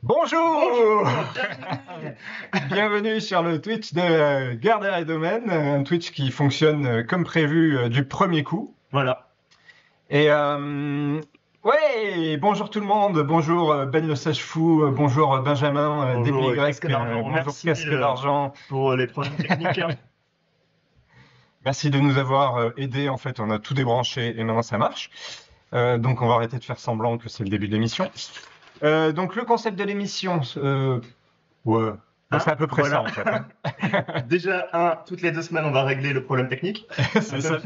Bonjour! Bienvenue. Bienvenue sur le Twitch de Gardeur et Domaine, un Twitch qui fonctionne comme prévu du premier coup. Voilà. Et ouais, bonjour tout le monde, bonjour Ben le Sage-Fou, bonjour Benjamin, Bonjour, DBY, Casque d'Argent. bonjour Merci Casque d'Argent. pour les problèmes techniques. Merci de nous avoir aidés. En fait, on a tout débranché et maintenant ça marche. Donc on va arrêter de faire semblant que c'est le début de l'émission. Donc le concept de l'émission, ouais, bah, c'est à peu près ça Voilà. en fait, hein. Déjà, toutes les 2 semaines, on va régler le problème technique. C'est ça.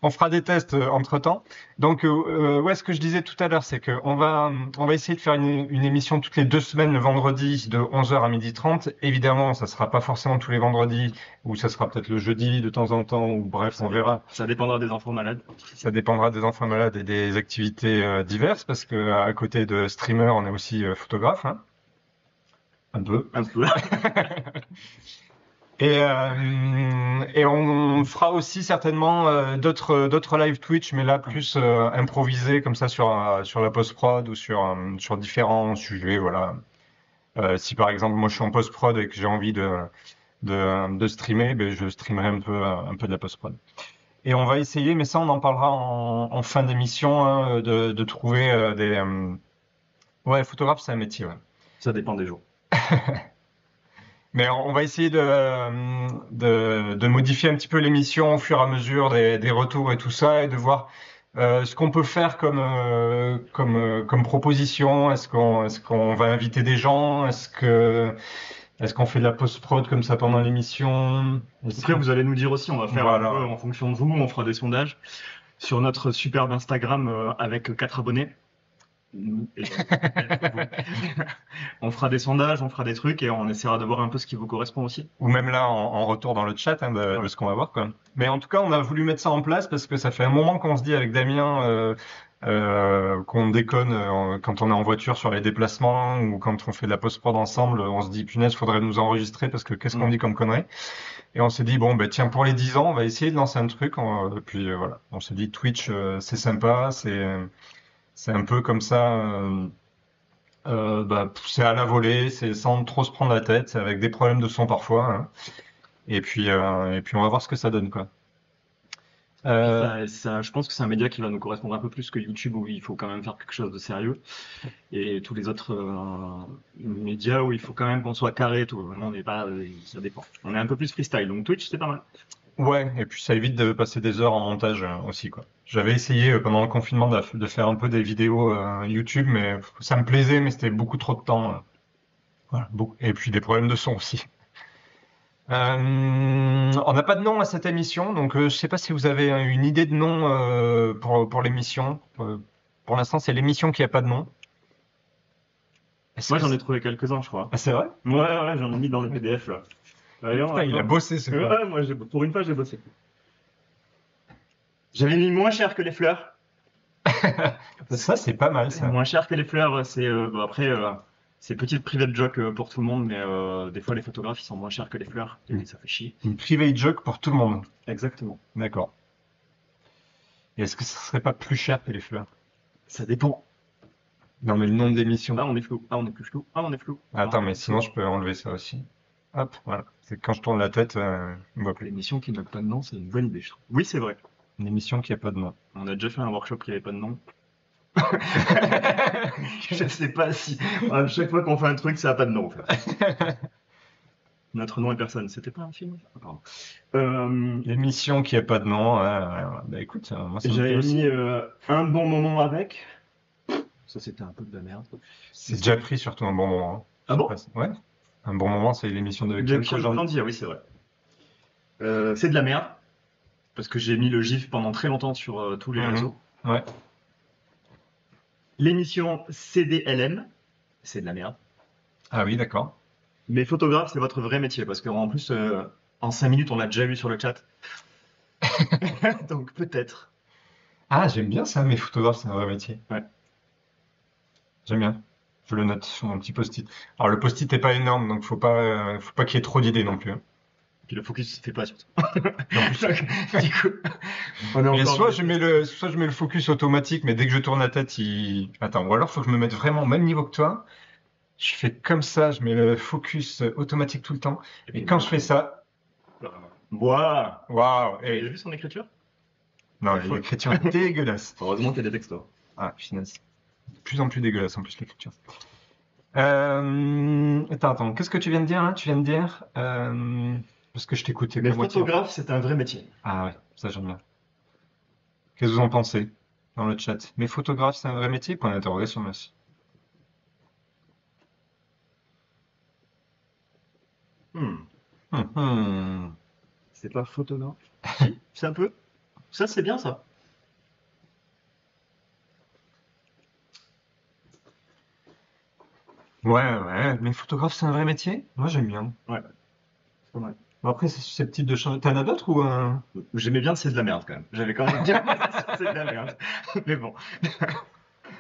On fera des tests entre-temps. Donc, ouais, ce que je disais tout à l'heure, c'est qu'on va essayer de faire une émission toutes les 2 semaines, le vendredi, de 11h à 12h30. Évidemment, ça sera pas forcément tous les vendredis, ou ça sera peut-être le jeudi de temps en temps, ou bref, on verra. Ça dépendra des enfants malades. Ça dépendra des enfants malades et des activités diverses, parce que à côté de streamer, on est aussi photographe, hein. Un peu. Un peu. Et on fera aussi certainement d'autres live Twitch, mais là plus improvisés comme ça sur la post-prod ou sur différents sujets. Voilà. Si par exemple moi je suis en post-prod et que j'ai envie de streamer, ben, je streamerai un peu de la post-prod. Et on va essayer, mais ça on en parlera en fin d'émission, hein, de trouver ouais, photographe c'est un métier. Ouais. Ça dépend des jours. Mais on va essayer de modifier un petit peu l'émission au fur et à mesure des retours et tout ça, et de voir ce qu'on peut faire comme proposition. Est-ce qu'on va inviter des gens? Est-ce qu'on fait de la post-prod comme ça pendant l'émission? Après, vous allez nous dire aussi, on va faire un peu Voilà. en fonction de vous, on fera des sondages sur notre superbe Instagram avec 4 abonnés. Nous et vous. On fera des sondages, on fera des trucs et on essaiera de voir un peu ce qui vous correspond aussi. Ou même là en retour dans le chat, hein, de ce qu'on va voir, quoi. Mais en tout cas, on a voulu mettre ça en place parce que ça fait un moment qu'on se dit avec Damien qu'on déconne quand on est en voiture sur les déplacements ou quand on fait de la post-prod ensemble. On se dit, punaise, faudrait nous enregistrer parce que qu'est-ce qu'on dit comme connerie. Et on s'est dit, bon, ben tiens, pour les 10 ans, on va essayer de lancer un truc. Puis voilà, on s'est dit, Twitch, c'est sympa, c'est un peu comme ça. Bah, c'est à la volée, c'est sans trop se prendre la tête, c'est avec des problèmes de son parfois, hein. Et puis on va voir ce que ça donne, quoi. Puis Euh, je pense que c'est un média qui va nous correspondre un peu plus que YouTube où il faut quand même faire quelque chose de sérieux et tous les autres médias où il faut quand même qu'on soit carré et tout. On n'est pas, ça dépend. On est un peu plus freestyle, donc Twitch c'est pas mal. ouais, et puis ça évite de passer des heures en montage aussi, quoi. J'avais essayé pendant le confinement de faire un peu des vidéos YouTube, mais ça me plaisait, mais c'était beaucoup trop de temps. Voilà, et puis des problèmes de son aussi. On n'a pas de nom à cette émission, donc je sais pas si vous avez une idée de nom pour l'émission. Pour l'instant, c'est l'émission qui a pas de nom. Est-ce Moi que j'en ai trouvé quelques-uns, je crois. Ah, c'est vrai? Ouais, ouais, j'en ai mis dans le PDF là. D'ailleurs, Putain, il a bossé ce quoi. ouais, moi pour une fois j'ai bossé. J'avais mis moins cher que les fleurs. Ça, c'est pas mal, ça. Moins cher que les fleurs, c'est bon, après c'est petite private joke pour tout le monde, mais des fois les photographes ils sont moins chers que les fleurs et ça fait chier. Une private joke pour tout le monde. Exactement. D'accord. Et est-ce que ça serait pas plus cher que les fleurs? Ça dépend. Non, mais le nom de l'émission. Ah, on est flou. Ah, on est plus flou. Ah, on est flou. Attends, Ah, mais sinon, je peux enlever ça aussi. Hop, voilà. C'est quand je tourne la tête, on voit plus. l'émission qui n'a pas de nom, c'est une bonne idée, je trouve. Oui, c'est vrai. Une émission qui a pas de nom. On a déjà fait un workshop qui avait pas de nom. Je sais pas si à chaque fois qu'on fait un truc, ça a pas de nom en fait. Notre nom est personne. C'était pas un film ça. Pardon. L'émission qui a pas de nom, ouais, ouais, ouais. Bah écoute, moi ça me plaît J'avais aussi. mis un bon moment avec. Ça, c'était un peu de la merde. C'est déjà pris surtout un bon moment. Ah bon? Ouais. Un bon moment, c'est l'émission de De Kian Kojandi, oui, c'est vrai. C'est de la merde. Parce que j'ai mis le GIF pendant très longtemps sur tous les réseaux. Ouais. L'émission CDLM, c'est de la merde. Ah oui, d'accord. Mais photographe, c'est votre vrai métier. Parce qu'en plus, en 5 minutes, on l'a déjà vu sur le chat. Donc peut-être. Ah, j'aime bien ça, mes photographes, c'est un vrai métier. Ouais. J'aime bien. Je le note sur mon petit post-it. Alors le post-it est pas énorme, donc faut pas qu'il y ait trop d'idées non plus, hein. Puis le focus se fait pas surtout. Du coup, on est Et encore. soit je mets le focus automatique, mais dès que je tourne la tête, Attends, ou alors faut que je me mette vraiment au même niveau que toi. Je fais comme ça, je mets le focus automatique tout le temps. Et quand je fais ça, Bois. waouh, Vous avez vu son écriture? non, C'est folle. l'écriture est dégueulasse. Heureusement qu'il y a des textos. Ah, finesse. De plus en plus dégueulasse en plus l'écriture. Attends, qu'est-ce que tu viens de dire là? Tu viens de dire parce que je t'écoutais Mais qu'à moitié. photographe, c'est un vrai métier. Ah ouais, ça j'aime bien. Qu'est-ce que vous en pensez dans le chat? Mais photographe, c'est un vrai métier? Point d'interrogation, merci. Hmm. Hum. C'est pas photographe. Si, c'est un peu. Ça, c'est bien ça. Ouais, mais photographe, c'est un vrai métier? Moi, j'aime bien. Ouais, c'est pas mal. Bon, après, c'est susceptible de changer. T'en as d'autres ou J'aimais bien, c'est de la merde quand même. J'avais quand même dit c'est de la merde. Mais bon.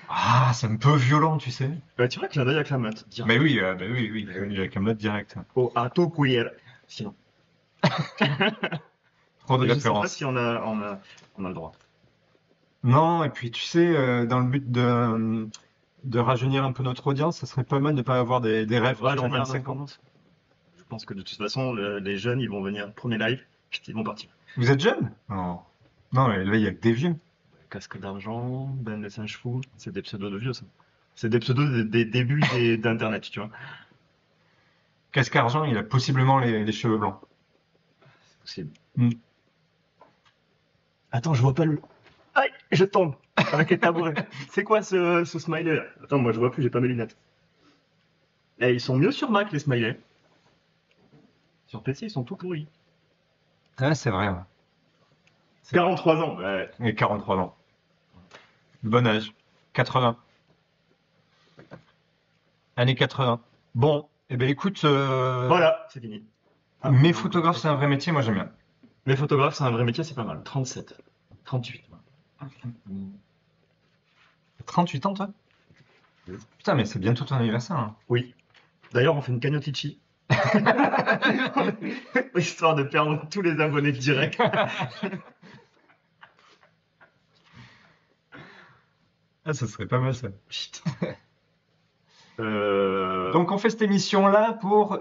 Ah, c'est un peu violent, tu sais. Bah, tu vois, clin d'œil à Clamat. Dire Mais oui, il y a Camelot direct. au ato queer. Sinon. Trop de Je sais pas références. si on a le droit. Non, et puis tu sais, dans le but de rajeunir un peu notre audience, ça serait pas mal de pas avoir des rêves qui ont Rajeunir 25 ans. l'indépendance. Je pense que de toute façon, les jeunes, ils vont venir premier live, puis ils vont partir. Vous êtes jeune? Non. Non, mais là, il y a que des vieux. Casque d'argent, Ben le singe fou, c'est des pseudos de vieux, ça. C'est des pseudos des débuts d'Internet, tu vois. Casque Argent, il a possiblement les cheveux blancs. C'est possible. Hmm. Attends, je vois pas le. Aïe, je tombe avec les tabourets. C'est quoi ce smiley là? Attends, moi je vois plus, j'ai pas mes lunettes. Eh, ils sont mieux sur Mac, les smileys. Sur PC, ils sont tout pourris. Ouais, c'est vrai. Ouais. 43 ans, ouais. Et 43 ans. Bon âge. 80. Années 80. Bon, eh ben écoute, Voilà, c'est fini. Ah, mes photographes, c'est un vrai métier, moi j'aime bien. Mais photographe, c'est un vrai métier, c'est pas mal. 37. 38. 38 ans, toi? Oui. Putain, mais c'est bientôt ton anniversaire. Hein. Oui. D'ailleurs, on fait une cagnotte Litchi. Histoire de perdre tous les abonnés direct. Ah, ça serait pas mal ça. Euh, Donc on fait cette émission-là pour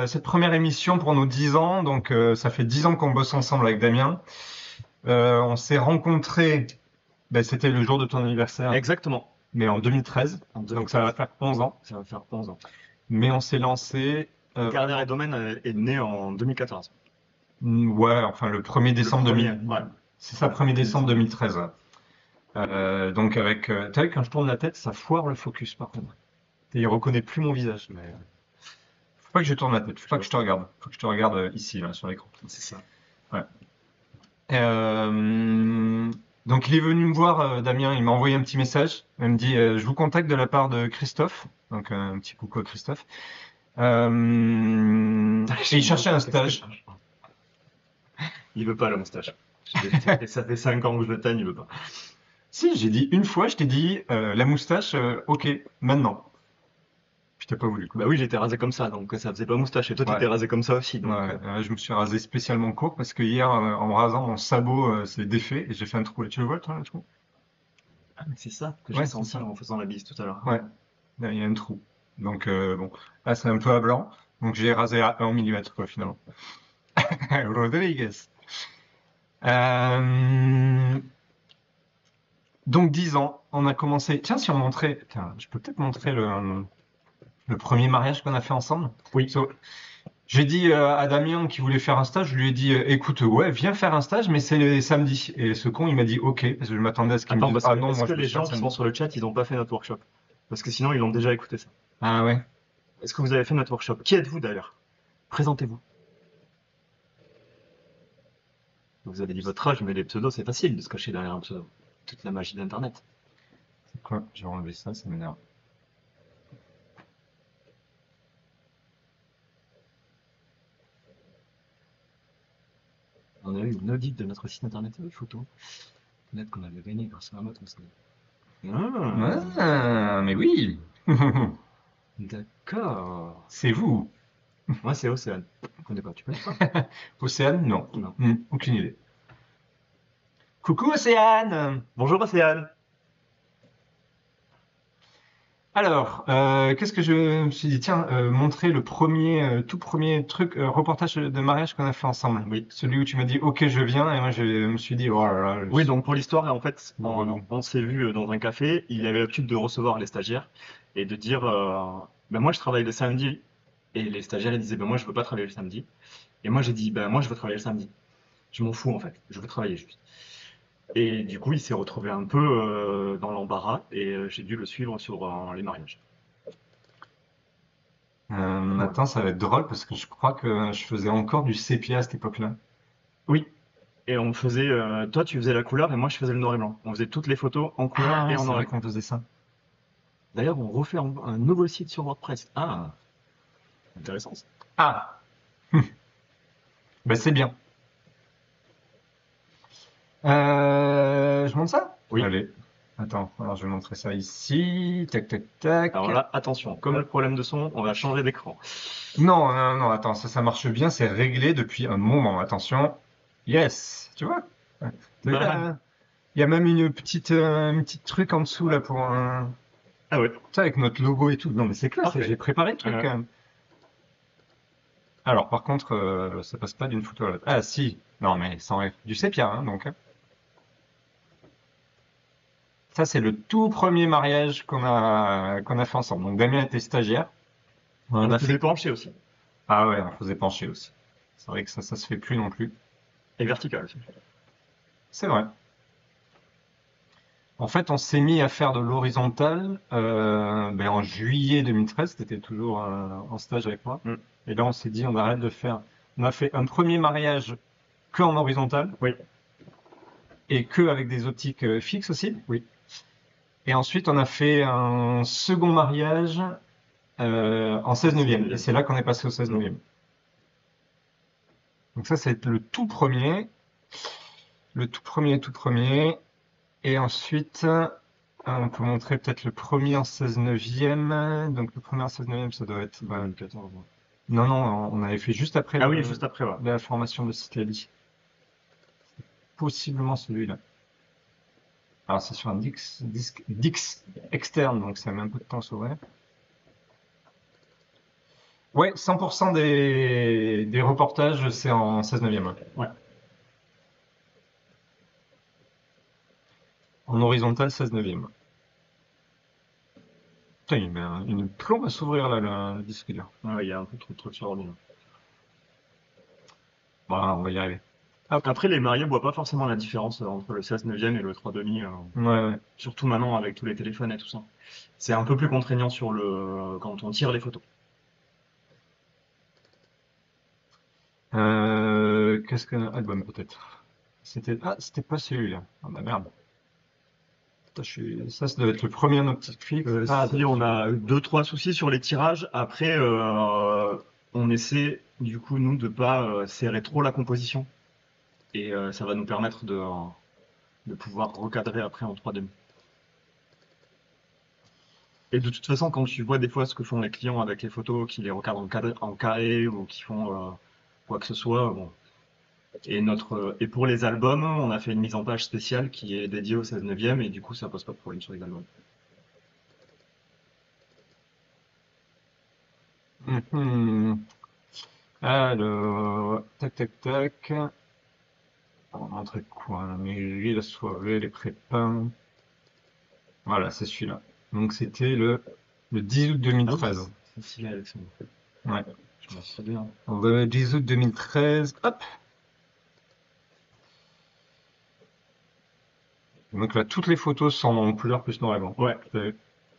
cette première émission pour nos 10 ans. Donc ça fait 10 ans qu'on bosse ensemble avec Damien. On s'est rencontrés, ben, c'était le jour de ton anniversaire, Exactement. mais en 2013. En Donc ça va faire 11 ans. Ça va faire 11 ans. Mais on s'est lancé. Gardner et Domaine est né en 2014. Ouais, enfin le 1er décembre Le premier, 2000. ouais. C'est ça, 1er décembre 2013. Ouais. Donc avec. T'as vu, quand je tourne la tête, ça foire le focus par contre. Et il reconnaît plus mon visage. Mais... Faut pas que je tourne la tête, faut pas que je te regarde. Faut que je te regarde ici, là, sur l'écran. C'est ça. Ouais. Donc il est venu me voir, Damien, il m'a envoyé un petit message. Il me dit, je vous contacte de la part de Christophe. Donc un petit coucou à Christophe. Et il cherchait un stage. Il veut pas la moustache. Ça fait 5 ans que je le teigne, il veut pas. Si, j'ai dit une fois, je t'ai dit, la moustache, ok, maintenant. Puis t'as pas voulu, quoi. Bah oui, j'étais rasé comme ça, donc ça faisait pas moustache. Et toi, Ouais. t'étais rasé comme ça aussi. Donc, Ouais, je me suis rasé spécialement court parce que hier, en me rasant, mon sabot s'est défait et j'ai fait un trou. Tu le vois, toi, le trou? Ah, mais c'est ça que Ouais, j'ai c'est senti ça. en faisant la bise tout à l'heure. Ouais, là, il y a un trou. Donc, bon, là, c'est un peu à blanc. Donc, j'ai rasé à 1 mm, quoi, finalement. Rodriguez. Donc, 10 ans, on a commencé. Tiens, si on montrait. Tiens, je peux peut-être montrer le premier mariage qu'on a fait ensemble. Oui. J'ai dit à Damien qui voulait faire un stage, je lui ai dit écoute, ouais, viens faire un stage, mais c'est les samedis. Et ce con, il m'a dit ok, parce que je m'attendais à ce qu'il me Attends, dise parce ah que non, est-ce moi que je les veux faire gens qui samedi. sont sur le chat, ils ont pas fait notre workshop? Parce que sinon, ils l'ont déjà écouté ça. Ah ouais. Est-ce que vous avez fait notre workshop? Qui êtes-vous d'ailleurs? Présentez-vous. Vous avez dit votre âge, mais les pseudos, c'est facile de se cacher derrière un pseudo. Toute la magie d'Internet. C'est quoi? Je vais enlever ça, ça m'énerve. On a eu une audit de notre site internet de photos. Peut-être qu'on avait gagné grâce à un autre. Ah, mais oui. D'accord. C'est vous. Moi, c'est Océane. Je connais pas, tu connais pas? Océane? Non. Non. Aucune idée. Coucou Océane! Bonjour Océane. Alors, qu'est-ce que je me suis dit? Tiens, montrer le tout premier truc, reportage de mariage qu'on a fait ensemble. Oui. Celui où tu m'as dit, OK, je viens, et moi je me suis dit, oh là là, Oui, donc pour l'histoire, en fait, Relou. on s'est vu dans un café. Il avait l'habitude de recevoir les stagiaires et de dire, ben moi je travaille le samedi. Et les stagiaires ils disaient, ben moi je veux pas travailler le samedi. Et moi j'ai dit, ben moi je veux travailler le samedi. Je m'en fous en fait, je veux travailler juste. Et du coup, il s'est retrouvé un peu dans l'embarras et j'ai dû le suivre sur les mariages. Voilà. Attends, ça va être drôle parce que je crois que je faisais encore du sépia à cette époque-là. Oui, et on faisait, toi tu faisais la couleur et moi je faisais le noir et blanc. On faisait toutes les photos en couleur Ah et ouais, en c'est noir et vrai blanc. qu'on faisait ça. D'ailleurs, on refait un nouveau site sur WordPress. Ah, intéressant ça. Ah! Ben c'est bien. Je monte ça? Oui, Allez. Attends, alors je vais montrer ça ici. Tac, tac, tac. alors là, attention, comme le problème de son, on va changer d'écran. Non, non, non, attends, ça marche bien, c'est réglé depuis un moment. Attention. Yes, tu vois? Ouais. Il y a même une petite truc en dessous là pour un. Ah ouais, Tu sais, avec notre logo et tout. Non, mais c'est classe, parfait. j'ai préparé le truc quand même. Alors, par contre, ça passe pas d'une photo à l'autre. Ah, si. Non, mais sans rêve. Du sépia, hein, donc. Ça, c'est le tout premier mariage qu'on a fait ensemble. Donc, Damien était stagiaire. On On a faisait fait. pencher aussi. Ah ouais, on faisait pencher aussi. C'est vrai que ça se fait plus non plus. Et vertical aussi. C'est vrai. En fait, on s'est mis à faire de l'horizontal en juillet 2013. T'étais toujours en stage avec moi. Mm. Et là, on s'est dit, on arrête de faire. On a fait un premier mariage que en horizontal Oui, et que avec des optiques fixes aussi. oui. Et ensuite, on a fait un second mariage en 16 neuvième. Et c'est là qu'on est passé au 16 neuvième. Donc ça, c'est le tout premier. Le tout premier, tout premier. Et ensuite, on peut montrer peut-être le premier en 16 neuvième. Donc le premier en 16 neuvième, ça doit être. 2014. Non, non, on avait fait juste après Ah oui, juste après, ouais. la formation de Citlali. Possiblement celui-là. Alors c'est sur un Dix externe, donc ça met un peu de temps à s'ouvrir. Ouais, 100% des reportages, c'est en 16 neuvième. Ouais. En horizontal, 16 neuvième. Putain, il met une plombe à s'ouvrir là, le disque là. Ouais, il y a un peu trop de trucs sur l'ordi. Bon, on va y arriver. Après, les mariés voient pas forcément la différence entre le 16 neuvième et le 3,5. Ouais, ouais. Surtout maintenant avec tous les téléphones et tout ça. C'est un peu plus contraignant quand on tire les photos. Qu'est-ce qu'un album peut-être? C'était pas celui-là. Ah bah merde. Putain, ça doit être le premier en optique fixe. Si on a deux, trois soucis sur les tirages, après, on essaie, du coup, nous, de pas serrer trop la composition. Et ça va nous permettre de pouvoir recadrer après en 3,5. Et de toute façon, quand tu vois des fois ce que font les clients avec les photos, qui les recadrent en carré ou qui font quoi que ce soit, bon. Et pour les albums, on a fait une mise en page spéciale qui est dédiée au 16 neuvième et du coup, ça pose pas de problème sur les albums. Mhm. Alors, tac, tac, tac. On va montrer quoi? La mairie, la soirée, les prépins. Voilà, c'est celui-là. Donc c'était le 10 août Ah oui, 2013. c'est stylé, Alexandre. Ouais. Je m'en souviens. Le 10 août 2013. Hop. Donc là, toutes les photos sont en couleur plus noir et blanc. Ouais,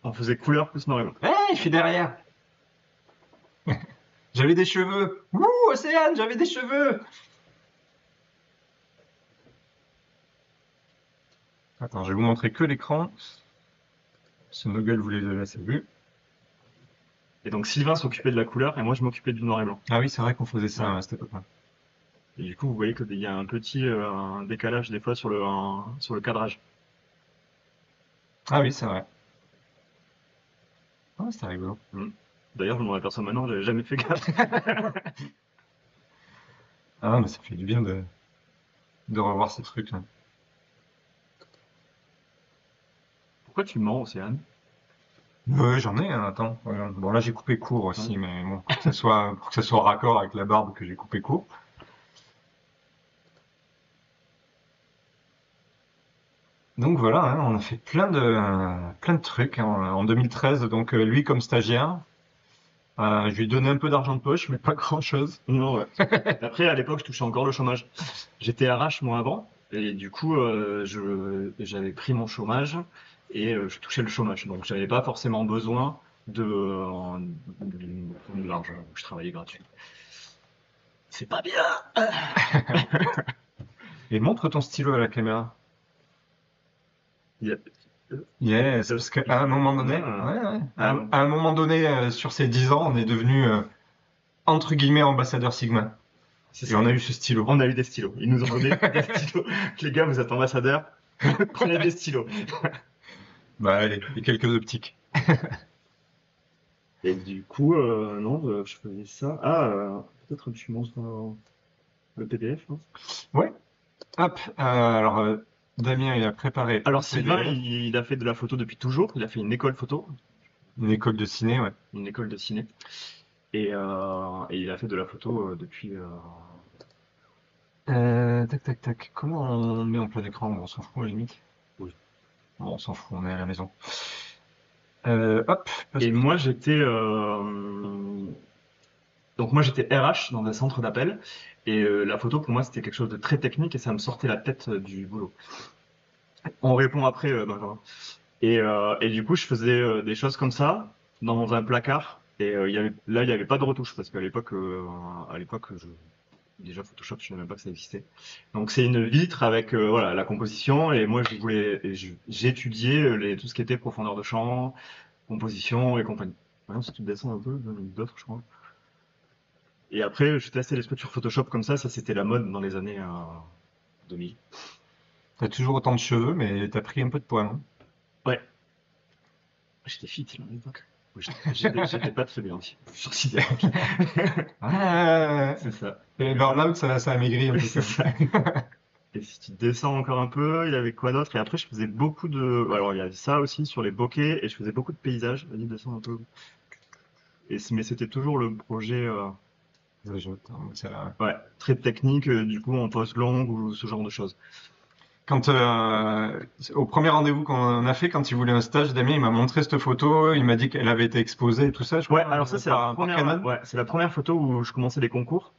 on faisait couleur plus noir et blanc. Eh, je suis derrière. J'avais des cheveux. Ouh, Océane, j'avais des cheveux. Attends, je vais vous montrer que l'écran. Ce Noggle vous les assez vu. Et donc Sylvain s'occupait de la couleur et moi je m'occupais du noir et blanc. Ah oui, c'est vrai qu'on faisait ça Ouais. à cette époque-là. Et du coup, vous voyez qu'il y a un petit un décalage des fois sur le cadrage. Ah oui, c'est vrai. Ah, c'était rigolo. Mm. D'ailleurs, je m'en aperçois maintenant, j'avais jamais fait gaffe. Ah, mais ça fait du bien de revoir ces trucs, là. Pourquoi tu mens, Océane? Ouais, j'en ai, attends. Voilà. Bon, là, j'ai coupé court Ouais. aussi, mais bon, pour que ça soit raccord avec la barbe que j'ai coupé court. Donc voilà, hein, on a fait plein de trucs hein, en 2013. Donc lui, comme stagiaire, je lui ai donné un peu d'argent de poche, mais pas grand-chose. Non, ouais. Après, à l'époque, je touchais encore le chômage. J'étais RH, moi, avant. Et du coup, j'avais pris mon chômage et je touchais le chômage. Donc, j'avais pas forcément besoin de prendre de l'argent. Je travaillais gratuit. C'est pas bien! Et montre ton stylo à la caméra. Il y a- Yes, parce qu'à un moment donné, Ah, à, ah bon. à un moment donné, sur ces 10 ans, on est devenu entre guillemets ambassadeur Sigma. C'est Et ça. on a eu ce stylo. On a eu des stylos. Ils nous ont donné des stylos. Les gars, vous êtes ambassadeurs. Prenez des stylos. Bah allez, et quelques optiques. Et du coup, non, je faisais ça. Ah, peut-être que tu montres le PDF, hein. Ouais. Hop. Alors Damien, il a préparé le Alors Sylvain, PDF, il a fait de la photo depuis toujours. Il a fait une école photo, une école de ciné, ouais. une école de ciné. Et il a fait de la photo depuis. Tac, tac, tac. Comment on met en plein écran? Bon, on s'en fout à la limite. Oui. Bon, on s'en fout, on est à la maison. Hop, Et post-prod. moi, donc moi j'étais RH dans un centre d'appel. Et la photo pour moi c'était quelque chose de très technique et ça me sortait la tête du boulot. On répond après, Benjamin. Et du coup, je faisais des choses comme ça dans un placard. Et il y avait pas de retouche parce qu'à l'époque, déjà Photoshop, je savais même pas que ça existait. Donc c'est une vitre avec voilà la composition. Et moi, j'étudiais tout ce qui était profondeur de champ, composition et compagnie. Par si tu descends un peu, d'autres, je crois. Et après, je testais les trucs sur Photoshop comme ça. Ça, c'était la mode dans les années 2000. T'as toujours autant de cheveux, mais t'as pris un peu de poids, non? Ouais, j'étais fit à l'époque. Ouais, j'étais pas très bien aussi. Sur Sidérant. Ah, C'est ça. et Burnout, ça a maigri un Oui, peu c'est quand même. ça. Et si tu descends encore un peu, il y avait quoi d'autre? Et après, je faisais beaucoup de. Alors, il y avait ça aussi sur les bokeh, et je faisais beaucoup de paysages. Vas-y, descends un peu. Mais c'était toujours le projet, ouais, très technique, du coup, en pose longue ou ce genre de choses. Quand au premier rendez-vous qu'on a fait, quand il voulait un stage, Damien, il m'a montré cette photo, il m'a dit qu'elle avait été exposée et tout ça, je Ouais, crois, alors ça, par Canon. ouais, c'est la première photo où je commençais les concours,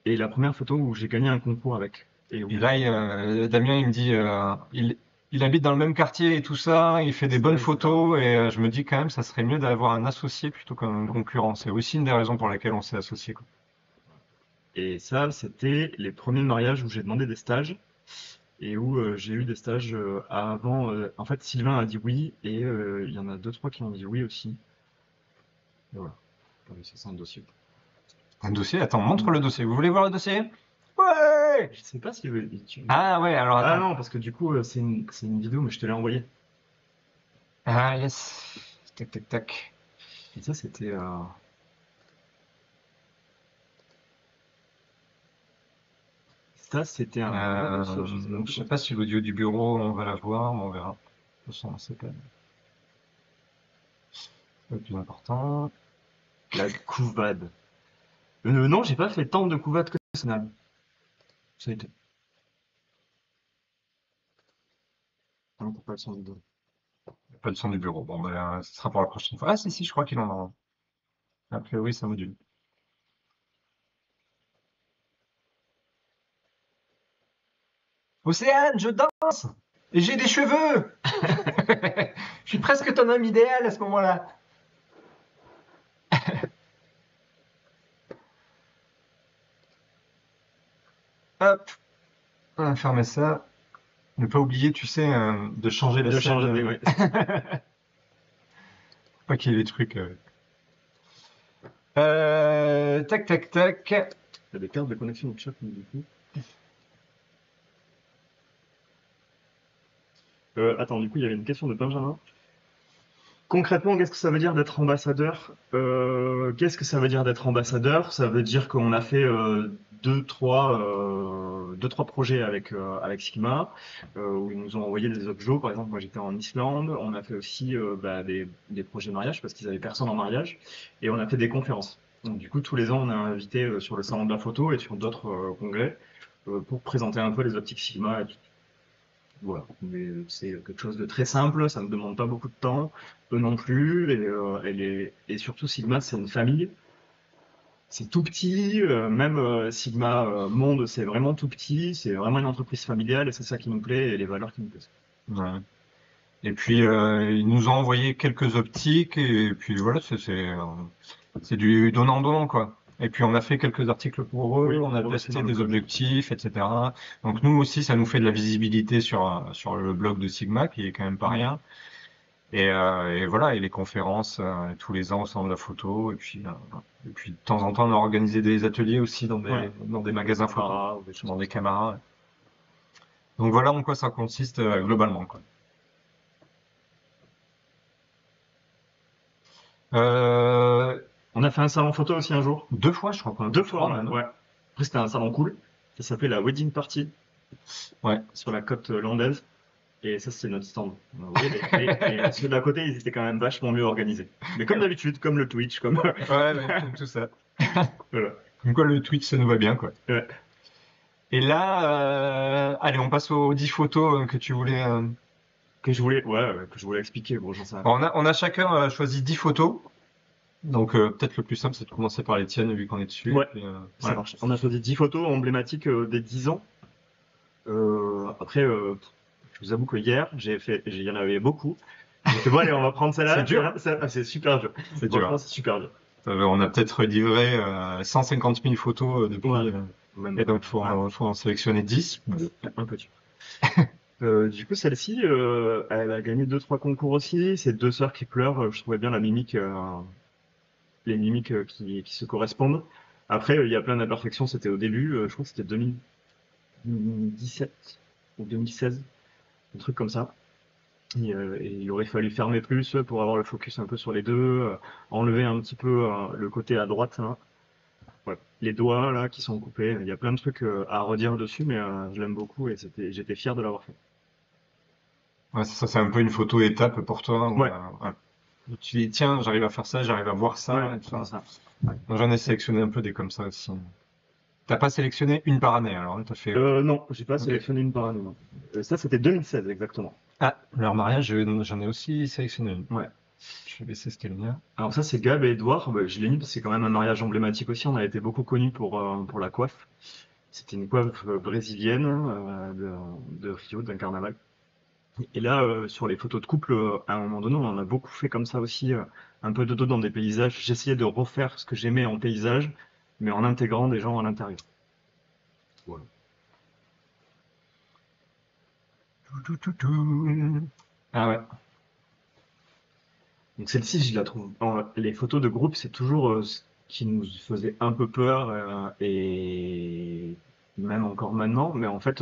et la première photo où j'ai gagné un concours avec. Et Et où, là, Damien, il me dit, il habite dans le même quartier et tout ça, il fait des bonnes c'est ça. photos, et je me dis quand même, ça serait mieux d'avoir un associé plutôt qu'un concurrent. C'est aussi une des raisons pour lesquelles on s'est associé, quoi. Et ça, c'était les premiers mariages où j'ai demandé des stages. Et où j'ai eu des stages avant. En fait, Sylvain a dit oui, et il y en a deux, trois qui ont dit oui aussi. Et voilà. Ah oui, ça, c'est un dossier. Un dossier? Attends, montre le dossier. Vous voulez voir le dossier? Ouais! Je sais pas si Ah ouais, alors Ah attends. non, parce que du coup, c'est une vidéo, mais je te l'ai envoyée. Ah yes. Tac, tac, tac. Et ça, c'était. Ça, c'était un vrai dossier. Je sais même Je plus sais comment pas si l'audio du bureau, on va la voir, mais on verra. De toute façon, c'est pas le plus important. la couvade. Non, j'ai pas fait tant de couvades que ça. Ça a été. Ah non, t'as pas le son vidéo. Pas le son du bureau. Bon, ben, ce sera pour la prochaine fois. Ah, si, si, je crois qu'il en a un. A priori, ça module. Océane, je danse! Et j'ai des cheveux! Je suis presque ton homme idéal à ce moment-là. Hop, on va fermer ça. Ne pas oublier, tu sais, de changer la De scène. changer, ouais. Pas qu'il y ait des trucs. Tac, tac, tac. Il y a des cartes de connexion au chat, du coup. Attends, du coup, il y avait une question de Benjamin. Concrètement, qu'est-ce que ça veut dire d'être ambassadeur? Qu'est-ce que ça veut dire d'être ambassadeur? Ça veut dire qu'on a fait deux, trois projets avec Sigma, où ils nous ont envoyé des objets. Par exemple, moi j'étais en Islande. On a fait aussi des projets de mariage parce qu'ils avaient personne en mariage, et on a fait des conférences. Donc du coup, tous les ans, on est invité sur le salon de la photo et sur d'autres congrès pour présenter un peu les optiques Sigma et tout. Voilà, mais c'est quelque chose de très simple, ça ne demande pas beaucoup de temps, eux non plus, et surtout Sigma c'est une famille, c'est tout petit, même Sigma Monde c'est vraiment tout petit, c'est vraiment une entreprise familiale et c'est ça qui nous plaît et les valeurs qui nous plaisent. Ouais. Et puis ils nous ont envoyé quelques optiques et puis voilà, c'est du donnant-donnant quoi. Et puis on a fait quelques articles pour eux, Oui, on a on testé dans le des code. objectifs, etc. Donc nous aussi, ça nous fait de la visibilité sur le blog de Sigma, qui est quand même pas Mm. rien. Et voilà, et les conférences tous les ans au salon de la photo. Et puis de temps en temps, on a organisé des ateliers aussi Ouais, dans des magasins photo, Camara ou des choses dans comme des ça. caméras. Donc voilà en quoi ça consiste globalement quoi. Euh, On a fait un salon photo aussi un jour, 2 fois, je crois qu'on a deux fait fois trois même, même. ouais. Après c'était un salon cool, ça s'appelait la Wedding Party Ouais. sur la côte landaise. Et ça, c'était notre stand. Vous voyez, et ceux d'à côté, ils étaient quand même vachement mieux organisés. Mais comme d'habitude, comme le Twitch, comme. Ouais, ouais, comme tout ça. Voilà. Comme quoi le Twitch, ça nous va bien, quoi. Ouais. Et là, allez, on passe aux 10 photos que tu voulais. Que je voulais expliquer. Bon, j'en sais rien. Bon, on a chacun choisi 10 photos. Donc peut-être le plus simple, c'est de commencer par les tiennes, vu qu'on est dessus. Ouais, Et puis, ça voilà. marche. On a choisi 10 photos emblématiques des 10 ans. Après, je vous avoue que hier, il y en avait beaucoup. J'ai fait, bon, allez, on va prendre C'est celle-là. dur, hein. C'est super dur. C'est dur, Franchement, hein. c'est super dur. On a peut-être livré 150 000 photos Ouais. depuis. Même, Et donc, ouais, faut en sélectionner 10. un peu dur. Du coup, celle-ci, elle a gagné deux, trois concours aussi. C'est deux sœurs qui pleurent. Je trouvais bien les mimiques qui se correspondent. Après, il y a plein d'imperfections. C'était au début. Je crois que c'était 2017 ou 2016, un truc comme ça. Et il aurait fallu fermer plus pour avoir le focus un peu sur les deux, enlever un petit peu le côté à droite, hein. Ouais. Les doigts là qui sont coupés. Il y a plein de trucs à redire dessus, mais je l'aime beaucoup et j'étais fier de l'avoir fait. Ouais, ça, c'est un peu une photo étape pour toi. Ouais, Ouais. Tu dis, tiens, j'arrive à faire ça, j'arrive à voir ouais, ça, et tout c'est ça. ça. Moi, j'en ai sélectionné un peu des comme ça aussi. T'as pas sélectionné une par année, alors, hein, t'as fait. Non, j'ai pas Ok. sélectionné une par année, non. Ça, c'était 2016 exactement. Ah, leur mariage, j'en ai aussi sélectionné une. Ouais. Je vais laisser c'était le mien. Alors ça, c'est Gab et Edouard. Bah, je l'ai mis parce que c'est quand même un mariage emblématique aussi. On a été beaucoup connus pour la coiffe. C'était une coiffe brésilienne de Rio, d'un carnaval. Et là, sur les photos de couple, à un moment donné, on en a beaucoup fait comme ça aussi, un peu de dos dans des paysages. J'essayais de refaire ce que j'aimais en paysage, mais en intégrant des gens à l'intérieur. Voilà. Ah ouais. Donc celle-ci, je la trouve. Les photos de groupe, c'est toujours ce qui nous faisait un peu peur, et même encore maintenant. Mais en fait,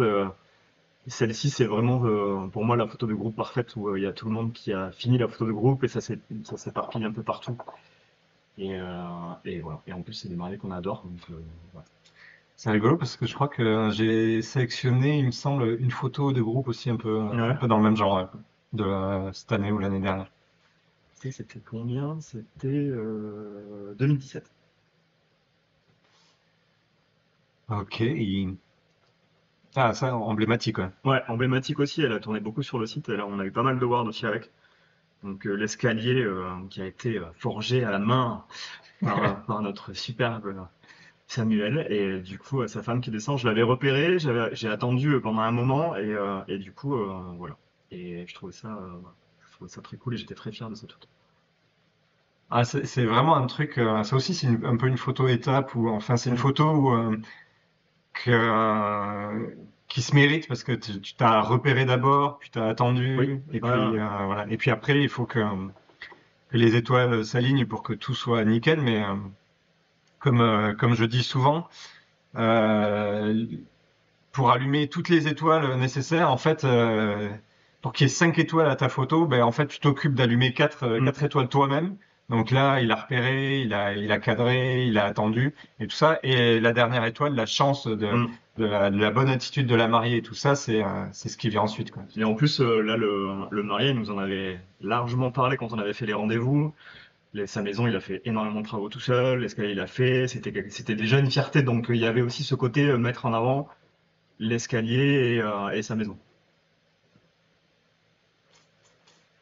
celle-ci, c'est vraiment pour moi la photo de groupe parfaite où il y a tout le monde qui a fini la photo de groupe et ça s'éparpille un peu partout. Et voilà. Et en plus, c'est des mariés qu'on adore. Donc, voilà. C'est rigolo parce que je crois que j'ai sélectionné, il me semble, une photo de groupe aussi un Ouais. peu dans le même genre de cette année ou l'année dernière. C'était combien? C'était 2017. Ok. Ah, ça, emblématique, ouais. Ouais, emblématique aussi. Elle a tourné beaucoup sur le site. Et là, on a eu pas mal de wards aussi avec. Donc l'escalier qui a été forgé à la main par notre superbe Samuel. Et du coup, sa femme qui descend, je l'avais repéré. J'ai attendu pendant un moment et du coup, voilà. Et je trouvais ça très cool et j'étais très fier de cette photo. Ah, c'est vraiment un truc. Ça aussi, c'est un peu une photo étape ou enfin, c'est une Mm. photo que, qui se mérite parce que tu t'as repéré d'abord, puis t'as Oui, attendu, et puis voilà. voilà. Et puis après, il faut que les étoiles s'alignent pour que tout soit nickel. Mais comme je dis souvent, euh, pour allumer toutes les étoiles nécessaires, en fait, pour qu'il y ait 5 étoiles à ta photo, ben, en fait, tu t'occupes d'allumer 4 étoiles toi-même. Donc là, il a repéré, il a cadré, il a attendu et tout ça. Et la dernière étoile, la chance Mm. de la bonne attitude de la mariée et tout ça, c'est ce qui vient ensuite, quoi. Et en plus, là, le marié il nous en avait largement parlé quand on avait fait les rendez-vous. Sa maison, il a fait énormément de travaux tout seul. L'escalier, il a fait. C'était déjà une fierté. Donc, il y avait aussi ce côté mettre en avant l'escalier et sa maison.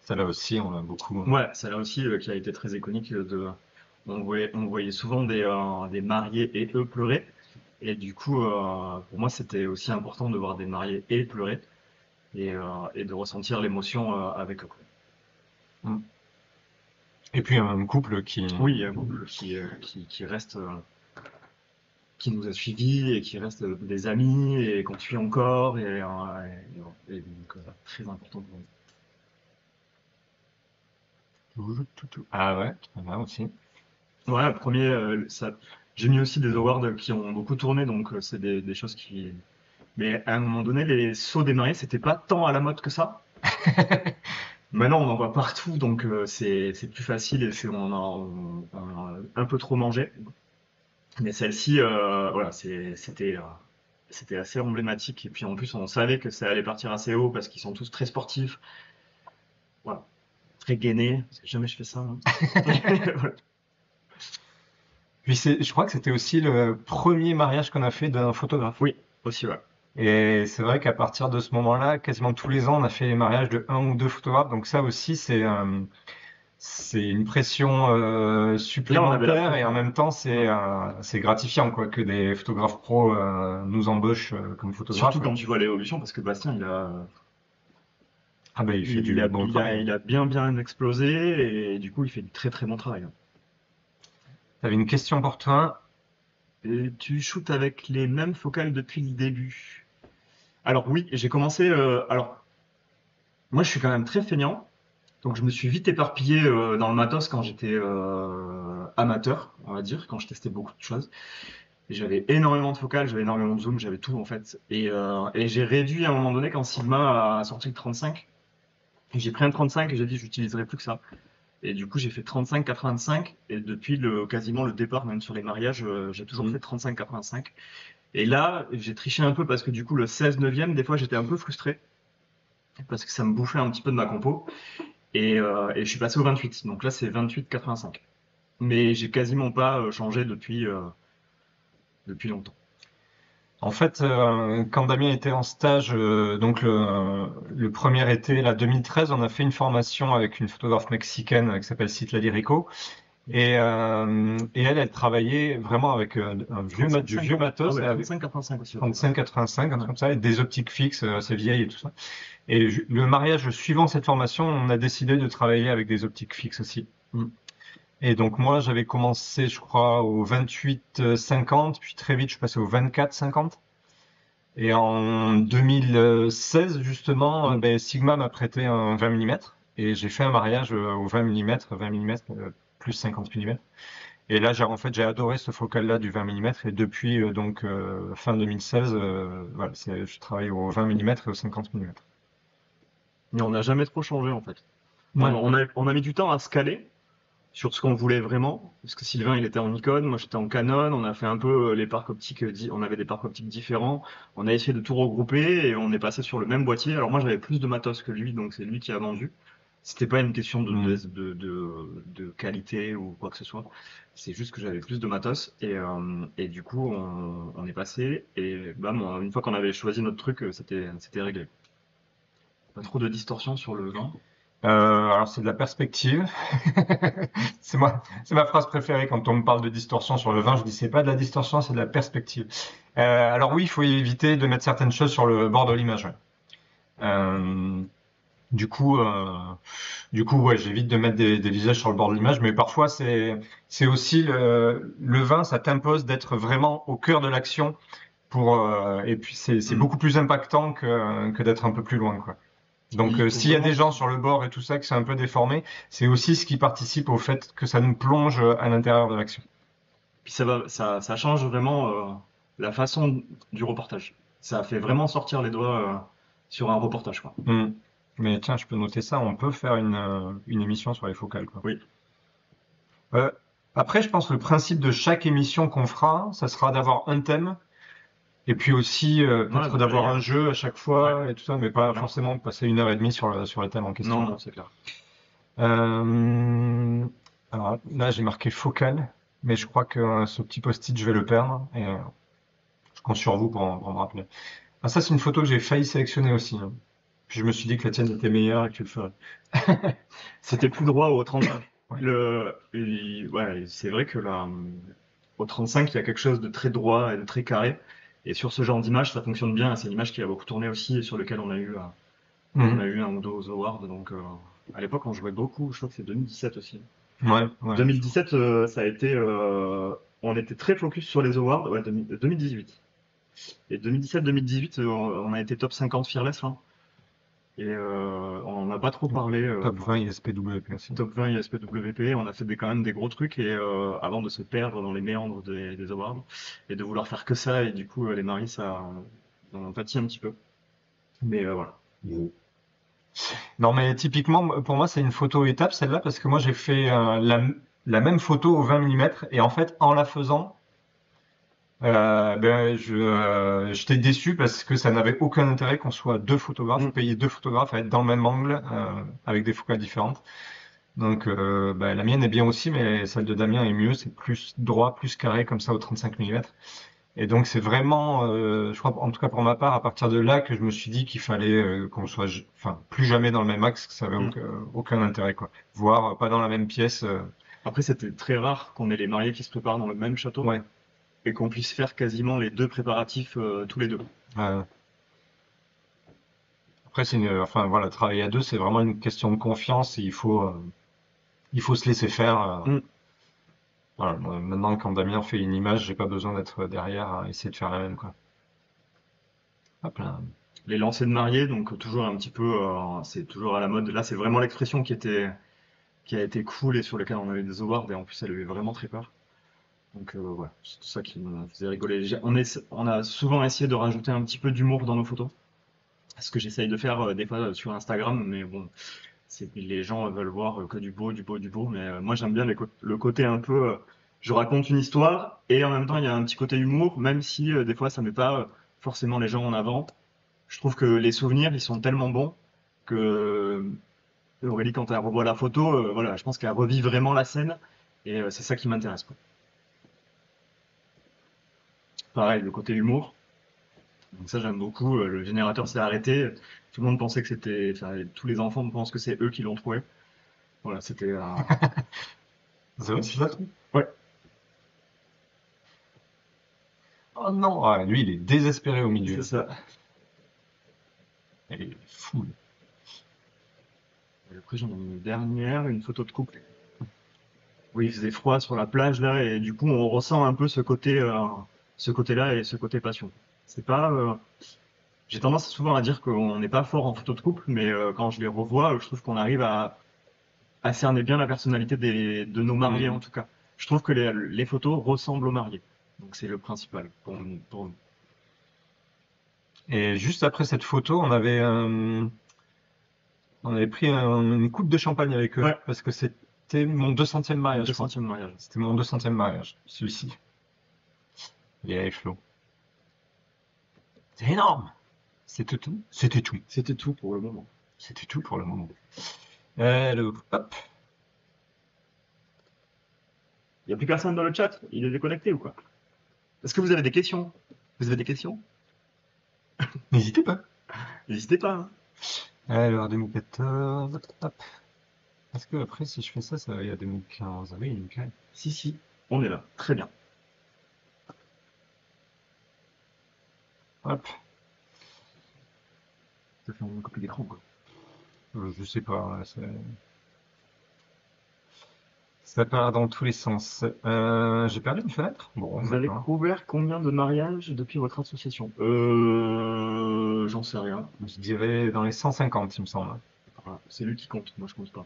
Ça là aussi, on a beaucoup. Ouais, ça là aussi qui a été très iconique. On voyait souvent des mariés et eux pleurer. Et du coup, pour moi, c'était aussi important de voir des mariés et pleurer et de ressentir l'émotion avec eux. Mm. Et puis un couple qui. Oui, un couple qui reste, qui nous a suivis et qui reste des amis et qu'on suit encore et donc très important pour Ah ouais, très bien aussi. nous. Ouais, le premier, j'ai mis aussi des awards qui ont beaucoup tourné, donc c'est des choses qui. Mais à un moment donné, les sauts des mariés, c'était pas tant à la mode que ça. Maintenant, on en voit partout, donc c'est plus facile et on a un peu trop mangé. Mais celle-ci, voilà, c'était assez emblématique. Et puis en plus, on savait que ça allait partir assez haut parce qu'ils sont tous très sportifs, voilà, très gainés. Parce que jamais je fais ça, hein. Voilà. Puis je crois que c'était aussi le premier mariage qu'on a fait d'un photographe. Oui, aussi, ouais. Et c'est vrai qu'à partir de ce moment-là, quasiment tous les ans, on a fait les mariages de un ou deux photographes. Donc ça aussi, c'est une pression Là, on avait la supplémentaire et en pression. même temps, Mm. c'est gratifiant quoi que des photographes pros nous embauchent comme photographes. Surtout quand tu vois l'évolution, parce que Bastien, Ah ben il fait du bon travail. il a bien explosé et du coup, il fait du très très bon travail, hein. T'avais une question pour toi? Et tu shootes avec les mêmes focales depuis le début. Alors oui, j'ai commencé. Alors moi, je suis quand même très feignant. Donc je me suis vite éparpillé dans le matos quand j'étais amateur, on va dire, quand je testais beaucoup de choses. Et j'avais énormément de focales, j'avais énormément de zoom, j'avais tout en fait. Et j'ai réduit à un moment donné quand Sigma a sorti le 35. Et j'ai pris un 35 et j'ai dit j'utiliserai plus que ça. Et du coup j'ai fait 35-85 et depuis quasiment le départ, même sur les mariages, j'ai toujours Mm. fait 35-85. Et là j'ai triché un peu parce que du coup le 16 neuvième, des fois j'étais un peu frustré parce que ça me bouffait un petit peu de ma compo. Et je suis passé au 28. Donc là, c'est 28,85. Mais j'ai quasiment pas changé depuis longtemps. En fait, quand Damien était en stage, donc le premier été, là, 2013, on a fait une formation avec une photographe mexicaine qui s'appelle Citlali Rico. Et elle travaillait vraiment avec du 35, vieux ah matos, ouais, et avec 35,85 aussi. Ok, ouais. 35-85, un Ouais. truc comme ça, et des optiques fixes assez vieilles et tout ça. Et le mariage suivant cette formation, on a décidé de travailler avec des optiques fixes aussi. Mm. Et donc moi, j'avais commencé, je crois, au 28-50, puis très vite, je suis passé au 24-50. Et en 2016, justement, Mm. ben, Sigma m'a prêté un 20 mm et j'ai fait un mariage au 20 mm, 20 mm plus 50 mm. Et là, j'ai adoré ce focal-là du 20 mm et depuis donc fin 2016, voilà, je travaille au 20 mm et au 50 mm. Mais on n'a jamais trop changé en fait. Ouais. On a mis du temps à se caler sur ce qu'on voulait vraiment. Parce que Sylvain, il était en Nikon, moi j'étais en Canon. On a fait un peu les parcs optiques, on avait des parcs optiques différents. On a essayé de tout regrouper et on est passé sur le même boîtier. Alors moi j'avais plus de matos que lui, donc c'est lui qui a vendu. C'était pas une question Mm. de qualité ou quoi que ce soit. C'est juste que j'avais plus de matos et du coup on est passé et bam, une fois qu'on avait choisi notre truc, c'était réglé. Pas trop de distorsion sur le vent. Alors c'est de la perspective. C'est ma phrase préférée quand on me parle de distorsion sur le vin. Je dis c'est pas de la distorsion, c'est de la perspective. Alors oui, il faut éviter de mettre certaines choses sur le bord de l'image. Ouais. Euh, du coup, euh, ouais, j'évite de mettre des visages sur le bord de l'image, mais parfois c'est aussi le vin, ça t'impose d'être vraiment au cœur de l'action et puis c'est Hmm. beaucoup plus impactant que d'être un peu plus loin, quoi. Donc, Il faut s'il y a vraiment. des gens sur le bord et tout ça, que c'est un peu déformé, c'est aussi ce qui participe au fait que ça nous plonge à l'intérieur de l'action. Puis ça change vraiment la façon du reportage. Ça fait vraiment sortir les doigts sur un reportage, quoi. Mm. Mais tiens, je peux noter ça, on peut faire une émission sur les focales, quoi. Oui. Euh, Après, je pense que le principe de chaque émission qu'on fera, ça sera d'avoir un thème, et puis aussi Ouais, peut-être de d'avoir varier un un peu. jeu à chaque Ouais, fois, et tout ça, mais pas non. forcément passer 1 heure et demie sur le thème en Non, question, non, quoi. c'est clair. Euh, alors là, j'ai marqué focal, mais je crois que ce petit post-it, je vais le perdre, et je compte sur vous pour me rappeler. Ah, ça, c'est une photo que j'ai failli sélectionner aussi, hein. Puis je me suis dit que la tienne était meilleure et que tu le ferais. C'était plus droit au 35. Ouais. Ouais, c'est vrai que là, au 35, il y a quelque chose de très droit et de très carré. Et sur ce genre d'image, ça fonctionne bien. C'est une image qui a beaucoup tourné aussi et sur lequel on Mhm. a eu un ou deux awards. Donc, à l'époque, on jouait beaucoup. Je crois que c'est 2017 aussi. Ouais, ouais. 2017, ça a été, on était très focus sur les awards. Ouais, 2018. Et 2017-2018, on a été top 50 Fearless, là. Et on n'a pas trop parlé. Top 20 ISPWP aussi. Top 20 ISPWP, on a fait quand même des gros trucs et avant de se perdre dans les méandres des awards et de vouloir faire que ça et du coup les maris ça on en pâtit un petit peu. Mais voilà. Non, mais typiquement, pour moi, c'est une photo étape, celle-là, parce que moi, j'ai fait la même photo au 20 mm, et en fait, en la faisant, j'étais déçu parce que ça n'avait aucun intérêt qu'on soit deux photographes, Mm. payer deux photographes à être dans le même angle, avec des focales différentes. Donc, la mienne est bien aussi, mais celle de Damien est mieux, c'est plus droit, plus carré, comme ça, au 35 mm. Et donc c'est vraiment, je crois, en tout cas pour ma part, à partir de là que je me suis dit qu'il fallait qu'on soit, enfin, plus jamais dans le même axe, que ça avait Mm. aucun intérêt, quoi. Voire pas dans la même pièce. Après c'était très rare qu'on ait les mariés qui se préparent dans le même château Ouais. et qu'on puisse faire quasiment les deux préparatifs tous les deux. Euh, Après enfin voilà, travailler à deux, c'est vraiment une question de confiance et il faut se laisser faire. Mm. Voilà. Maintenant, quand Damien fait une image, j'ai pas besoin d'être derrière à essayer de faire la même, quoi. Hop là. Les lancers de mariés donc toujours un petit peu c'est toujours à la mode. Là c'est vraiment l'expression qui a été cool et sur lequel on a eu des awards et en plus elle avait vraiment très peur. Donc voilà, c'est tout ça qui me faisait rigoler. On a souvent essayé de rajouter un petit peu d'humour dans nos photos. Ce que j'essaye de faire des fois sur Instagram, mais bon, les gens veulent voir que du beau, du beau, du beau. Mais moi j'aime bien le côté un peu, je raconte une histoire et en même temps il y a un petit côté humour, même si des fois ça met pas forcément les gens en avant. Je trouve que les souvenirs ils sont tellement bons que Aurélie quand elle revoit la photo, voilà, je pense qu'elle revit vraiment la scène et c'est ça qui m'intéresse, quoi. Pareil, le côté humour. Donc ça j'aime beaucoup. Le générateur s'est arrêté. Tout le monde pensait que c'était, enfin, tous les enfants pensent que c'est eux qui l'ont trouvé. Voilà, c'était. C'est vrai, c'est ça? Ouais. Oh non! Ah, lui, il est désespéré au C'est milieu. ça. Il est fou. Et après j'en ai une dernière, une photo de couple. Oui, il faisait froid sur la plage là et du coup on ressent un peu ce côté-là et ce côté passion. C'est pas. J'ai tendance souvent à dire qu'on n'est pas fort en photo de couple, mais quand je les revois, je trouve qu'on arrive à cerner bien la personnalité de nos mariés en Mhm. tout cas. Je trouve que les photos ressemblent aux mariés. Donc c'est le principal pour nous. Et juste après cette photo, on avait pris une coupe de champagne avec eux Ouais, parce que c'était mon 200e mon mariage, je crois. 200e mariage. C'était mon 200e mariage, celui-ci. Il est Flo. C'est énorme! C'était tout. C'était tout. C'était tout pour le moment. C'était tout pour le moment. Hop. Il n'y a plus personne dans le chat. Il est déconnecté ou quoi? Est-ce que vous avez des questions? Vous avez des questions? N'hésitez pas. N'hésitez pas, hein. Alors, 2014. Hop. Est-ce que après, si je fais ça, ça va aller à 2015? Ah oui, nickel. Si, si, on est là. Très bien. Hop. Ça fait une copie d'écran, quoi. Je sais pas. Ça part dans tous les sens. J'ai perdu une fenêtre? Bon, Vous avez d'accord. couvert combien de mariages depuis votre association? J'en sais rien. Je dirais dans les 150, il me semble. Voilà. C'est lui qui compte. Moi, je compte pas.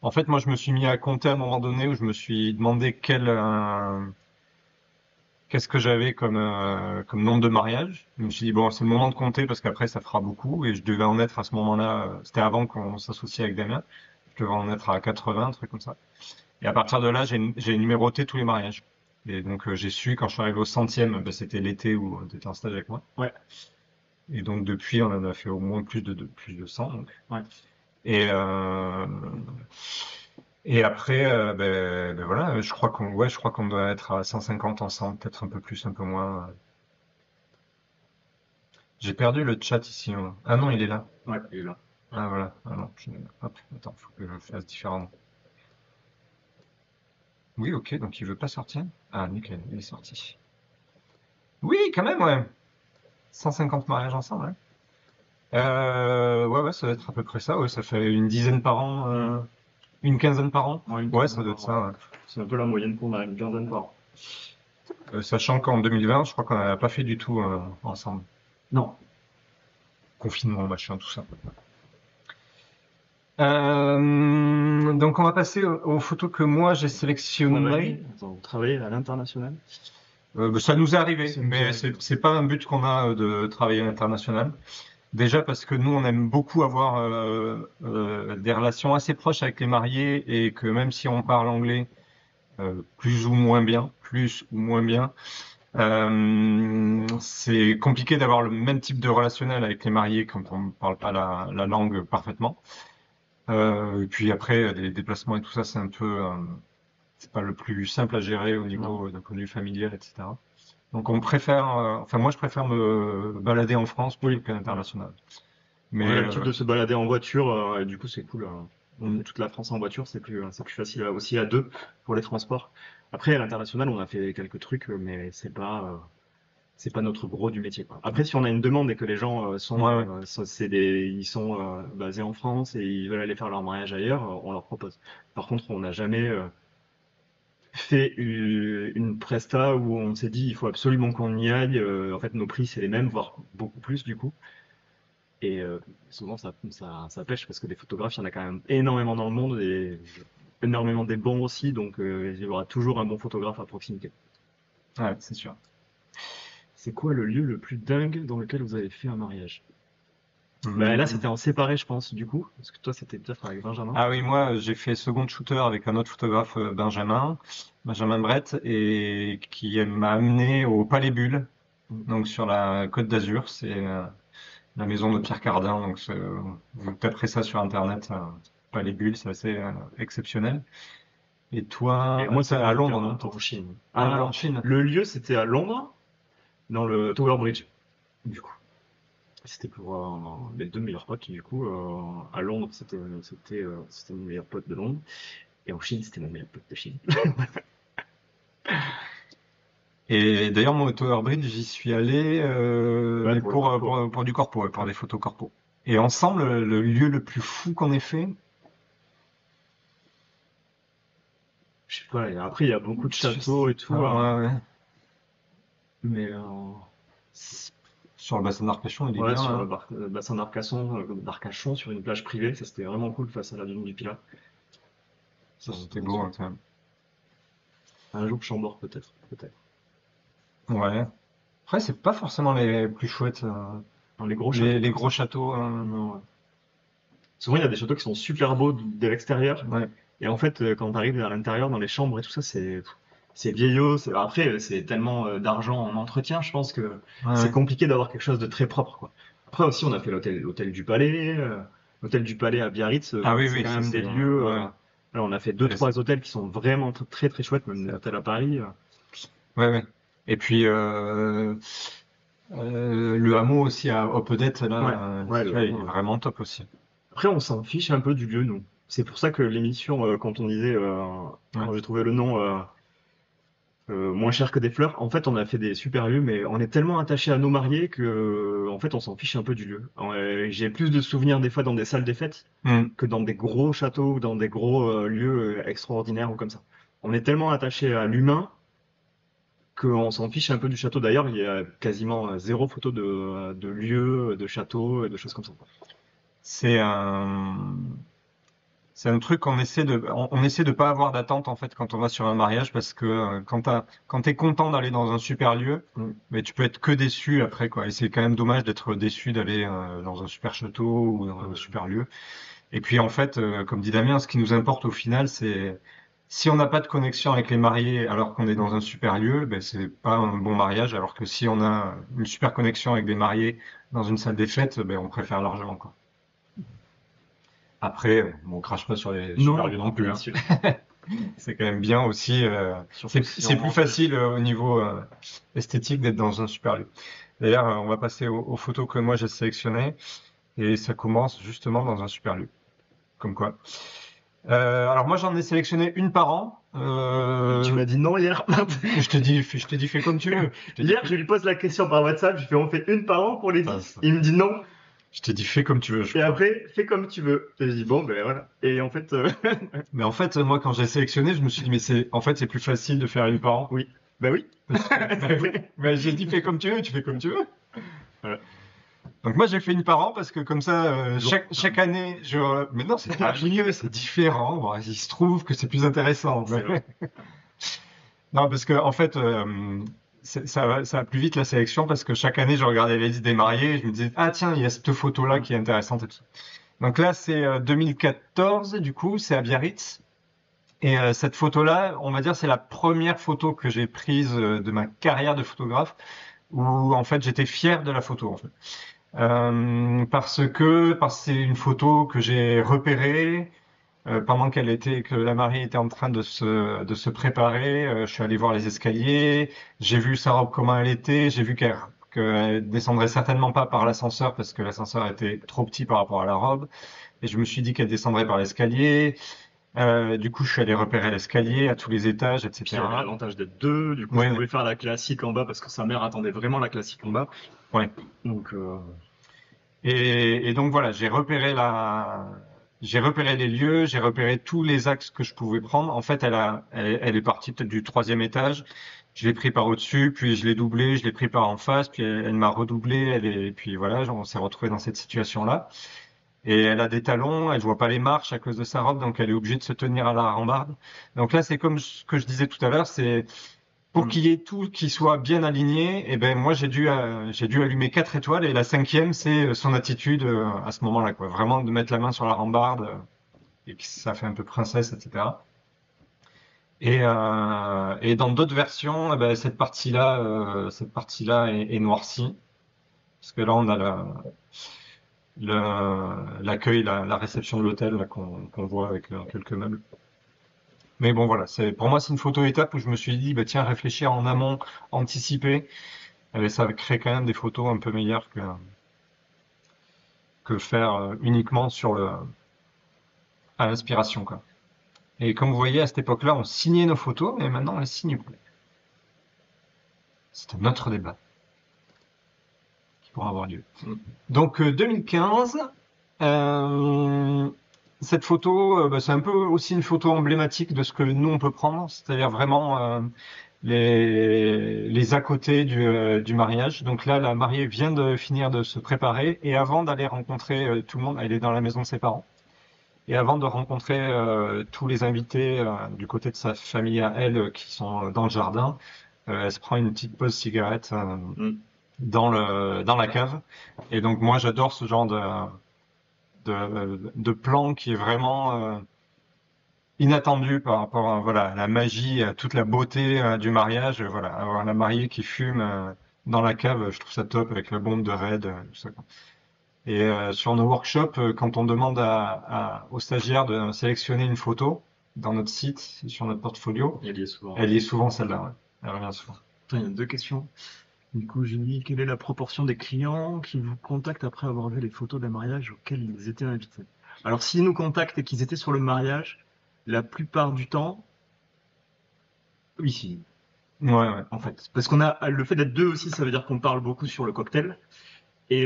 En fait, moi, je me suis mis à compter à un moment donné où je me suis demandé qu'est-ce que j'avais comme nombre de mariages. Je me suis dit, bon, c'est le moment de compter parce qu'après, ça fera beaucoup. Et je devais en être à ce moment-là, c'était avant qu'on s'associe avec Damien. Je devais en être à 80, un truc comme ça. Et à partir de là, j'ai numéroté tous les mariages. Et donc, j'ai su, quand je suis arrivé au centième, ben, c'était l'été où tu étais en stage avec moi. Ouais, Et donc, depuis, on en a fait au moins plus de 100. Donc. ouais. Et, et après, ben voilà, je crois qu'on doit être à 150 ensemble, peut-être un peu plus, un peu moins. J'ai perdu le chat ici, hein. Ah non, il est là. Ouais, il est là. Ah voilà. Ah non, hop, attends, faut que je fasse différemment. Oui, ok, donc il veut pas sortir. Ah, nickel, il est sorti. Oui, quand même, ouais. 150 mariages ensemble, ouais. Ouais, ça doit être à peu près ça, ouais. Ça fait une dizaine par an, une quinzaine par an. Ouais, une Ouais, quinzaine ça doit être par an. ça, ouais. C'est un peu la moyenne qu'on a, une quinzaine par an. Sachant qu'en 2020, je crois qu'on n'a pas fait du tout ensemble. Non. Confinement, machin, tout ça. Donc on va passer aux photos que moi j'ai sélectionnées. Vous travaillez à l'international? Bah, ça nous est arrivé, Ça nous mais arrive. c'est pas un but qu'on a de travailler à l'international. Déjà parce que nous on aime beaucoup avoir des relations assez proches avec les mariés et que même si on parle anglais plus ou moins bien, c'est compliqué d'avoir le même type de relationnel avec les mariés quand on ne parle pas la langue parfaitement. Et puis après, les déplacements et tout ça, c'est pas le plus simple à gérer au Non. niveau d'un point de vue familial, etc. Donc on préfère, enfin moi je préfère me balader en France plutôt Oui, qu'à voilà. l'international. On a Mais l'habitude de se balader en voiture, et du coup c'est cool. On mm, fait toute la France en voiture, c'est plus facile aussi à deux pour les transports. Après, à l'international, on a fait quelques trucs, mais c'est pas notre gros du métier, quoi. Après, si on a une demande et que les gens ouais, ouais. ils sont basés en France et ils veulent aller faire leur mariage ailleurs, on leur propose. Par contre, on n'a jamais fait une presta où on s'est dit il faut absolument qu'on y aille. En fait, nos prix c'est les mêmes, voire beaucoup plus du coup. Et souvent ça pêche parce que des photographes, il y en a quand même énormément dans le monde et énormément des bons aussi, donc il y aura toujours un bon photographe à proximité. Ouais, c'est sûr. C'est quoi le lieu le plus dingue dans lequel vous avez fait un mariage? Bah là Mm. c'était en séparé je pense du coup, parce que toi c'était peut-être avec Benjamin. Ah oui, moi j'ai fait second shooter avec un autre photographe, Benjamin Brett, et qui m'a amené au Palais Bulle, donc sur la Côte d'Azur. C'est la maison de Pierre Cardin. Donc vous taperez ça sur internet, Palais Bulle, c'est assez exceptionnel. Et Et toi, moi c'est à c'était Londres, non? en Chine. Ah, Ah, en alors Chine. le lieu c'était à Londres, dans le Tower Bridge, du coup. C'était pour mes deux meilleurs potes, du coup. À Londres, c'était mon meilleur pote de Londres. Et en Chine, c'était mon meilleur pote de Chine. Et d'ailleurs, moi, au Tower Bridge, j'y suis allé Ouais, mais pour le corpo. pour du corpo, ouais, pour Ouais. des photos corpo. Et ensemble, le lieu le plus fou qu'on ait fait, Je sais pas, et après, il y a beaucoup de je châteaux sais et tout. pas, ouais, ouais. Mais Sur le bassin d'Arcachon, il est ouais, bien sur le là. bassin d'Arcachon, sur une plage privée, ça c'était vraiment cool face à la dune du Pilat. Ça, Ça, c'était c'était beau, super. hein, quand même. Un jour, Chambord peut-être, peut-être. Ouais. Après, c'est pas forcément les plus chouettes, Dans les gros châteaux les comme gros ça. châteaux. Non, ouais. Souvent, il y a des châteaux qui sont super beaux de l'extérieur. Ouais, Et en fait, quand tu arrives à l'intérieur, dans les chambres et tout ça, c'est vieillot. Après, c'est tellement d'argent en entretien, je pense que ouais, c'est ouais. compliqué d'avoir quelque chose de très propre, quoi. Après aussi, on a fait l'hôtel du Palais, l'hôtel du Palais à Biarritz. Ah oui, C'est oui, quand ça même c'est. des lieux. Ouais. Là, on a fait deux, Et c'est- trois hôtels qui sont vraiment très, très chouettes, même c'est- l'hôtel à Paris. Ouais, ouais. Et puis le hameau aussi à Opedette, Ouais, là, ouais, celui-là, il est ouais. vraiment top aussi. Après, on s'en fiche un peu du lieu, nous. C'est pour ça que l'émission, quand on disait, Ouais. quand j'ai trouvé le nom. Moins cher que des fleurs. En fait, on a fait des super lieux, mais on est tellement attaché à nos mariés que, en fait, on s'en fiche un peu du lieu. J'ai plus de souvenirs des fois dans des salles des fêtes Hmm. que dans des gros châteaux ou dans des gros lieux extraordinaires ou comme ça. On est tellement attaché à l'humain qu'on s'en fiche un peu du château. D'ailleurs, il y a quasiment zéro photo de lieux, de châteaux et de choses comme ça. C'est un, C'est un truc qu'on essaie on essaie de pas avoir d'attente en fait quand on va sur un mariage parce que quand t'es content d'aller dans un super lieu, Mm. mais tu peux être que déçu après quoi. Et c'est quand même dommage d'être déçu d'aller dans un super château ou dans un super lieu. Et puis en fait, comme dit Damien, ce qui nous importe au final, c'est si on n'a pas de connexion avec les mariés alors qu'on est dans un super lieu, ben c'est pas un bon mariage. Alors que si on a une super connexion avec des mariés dans une salle des fêtes, ben on préfère largement quoi. Après, on crache pas sur les super Non, lieux non plus, bien hein. sûr. C'est quand même bien aussi. Surtout si C'est on plus rentre. facile au niveau esthétique d'être dans un super lieu. D'ailleurs, on va passer aux photos que moi j'ai sélectionnées et ça commence justement dans un super lieu. Comme quoi. Alors moi j'en ai sélectionné une par an. Tu m'as dit non hier. Je t'ai dit fais comme tu veux. Hier, je lui pose la question par WhatsApp. Je fais on fait une par an pour les Ça, 10. Il me dit non. je t'ai dit fais comme tu veux, je Et crois. après, fais comme tu veux. Et je dis bon, ben voilà. Et en fait, Mais en fait, moi quand j'ai sélectionné, je me suis dit mais c'est plus facile de faire une par an. oui. Ben oui. Bah oui. Mais j'ai dit fais comme tu veux, tu fais comme tu veux. Voilà. Donc moi j'ai fait une par an parce que comme ça Toujours. chaque année mais non c'est pas mieux, c'est différent. Bon, il se trouve que c'est plus intéressant. C'est vrai. Non parce que en fait ça va plus vite la sélection parce que chaque année je regardais les listes des mariés et je me disais ah tiens il y a cette photo là qui est intéressante et tout ça. Donc là c'est 2014 du coup c'est à Biarritz et cette photo là on va dire c'est la première photo que j'ai prise de ma carrière de photographe où en fait j'étais fier de la photo en fait. Parce que c'est une photo que j'ai repérée pendant que la mariée était en train de se préparer. Je suis allé voir les escaliers, j'ai vu sa robe comment elle était, j'ai vu qu'elle descendrait certainement pas par l'ascenseur parce que l'ascenseur était trop petit par rapport à la robe. Et je me suis dit qu'elle descendrait par l'escalier. Du coup, je suis allé repérer l'escalier à tous les étages, Puis il y avait etc. l'avantage d'être deux. Du coup, je Ouais, pouvais faire la classique en bas parce que sa mère attendait vraiment la classique en bas. ouais. Donc, Et donc voilà, j'ai repéré les lieux, j'ai repéré tous les axes que je pouvais prendre. En fait, elle est partie peut-être du troisième étage. Je l'ai pris par au-dessus, puis je l'ai doublé, je l'ai pris par en face, puis elle m'a redoublé, et puis voilà, on s'est retrouvé dans cette situation-là. Et elle a des talons, elle voit pas les marches à cause de sa robe, donc elle est obligée de se tenir à la rambarde. Donc là, c'est comme ce que je disais tout à l'heure, c'est pour mm. qu'il y ait tout qui soit bien aligné, et ben moi j'ai dû allumer 4 étoiles et la cinquième c'est son attitude à ce moment-là quoi, vraiment de mettre la main sur la rambarde et que ça fait un peu princesse etc. Et dans d'autres versions, eh ben, cette partie-là est noircie parce que là on a l'accueil, la réception de l'hôtel là, qu'on voit avec quelques meubles. Mais bon voilà, pour moi c'est une photo étape où je me suis dit bah tiens réfléchir en amont, anticiper. Et ça crée quand même des photos un peu meilleures que faire uniquement à l'inspiration, quoi. Et comme vous voyez, à cette époque-là, on signait nos photos, mais maintenant, on les signe plus. C'est un autre débat qui pourra avoir lieu. Mm. Donc, 2015, euh, cette photo, bah, c'est un peu aussi une photo emblématique de ce que nous, on peut prendre, c'est-à-dire vraiment les à côté du mariage. Donc là, la mariée vient de finir de se préparer et avant d'aller rencontrer tout le monde, elle est dans la maison de ses parents. Et avant de rencontrer tous les invités du côté de sa famille à elle qui sont dans le jardin, elle se prend une petite pause cigarette Mm. dans la cave. Et donc moi, j'adore ce genre de plan qui est vraiment inattendu par rapport à voilà, à la magie, à toute la beauté du mariage. Voilà, avoir la mariée qui fume dans la cave, je trouve ça top avec la bombe de raid, tout ça, quoi. Et sur nos workshops, quand on demande aux stagiaires de sélectionner une photo dans notre site, sur notre portfolio, Il y est souvent. elle y est souvent celle-là. Ouais. Elle revient souvent. Attends, il y a deux questions. Du coup, j'ai mis quelle est la proportion des clients qui vous contactent après avoir vu les photos d'un mariage auquel ils étaient invités? Alors, s'ils nous contactent et qu'ils étaient sur le mariage, la plupart du temps, oui, si, Ouais, ouais. en fait. Parce qu'on a le fait d'être deux aussi, ça veut dire qu'on parle beaucoup sur le cocktail. Et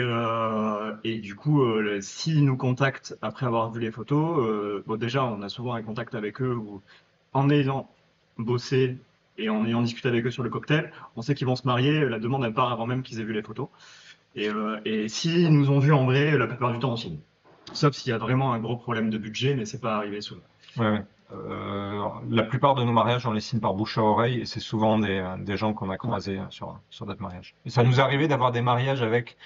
du coup, s'ils nous contactent après avoir vu les photos, bon, déjà, on a souvent un contact avec eux où, en ayant bossé et en ayant discuté avec eux sur le cocktail, on sait qu'ils vont se marier. La demande, elle part avant même qu'ils aient vu les photos. Et s'ils nous ont vus en vrai, la plupart du temps, on signe. Sauf s'il y a vraiment un gros problème de budget, mais c'est pas arrivé souvent. Ouais, ouais. La plupart de nos mariages, on les signe par bouche à oreille et c'est souvent des gens qu'on a croisés sur d'autres mariages. Et ça nous est arrivé d'avoir des mariages avec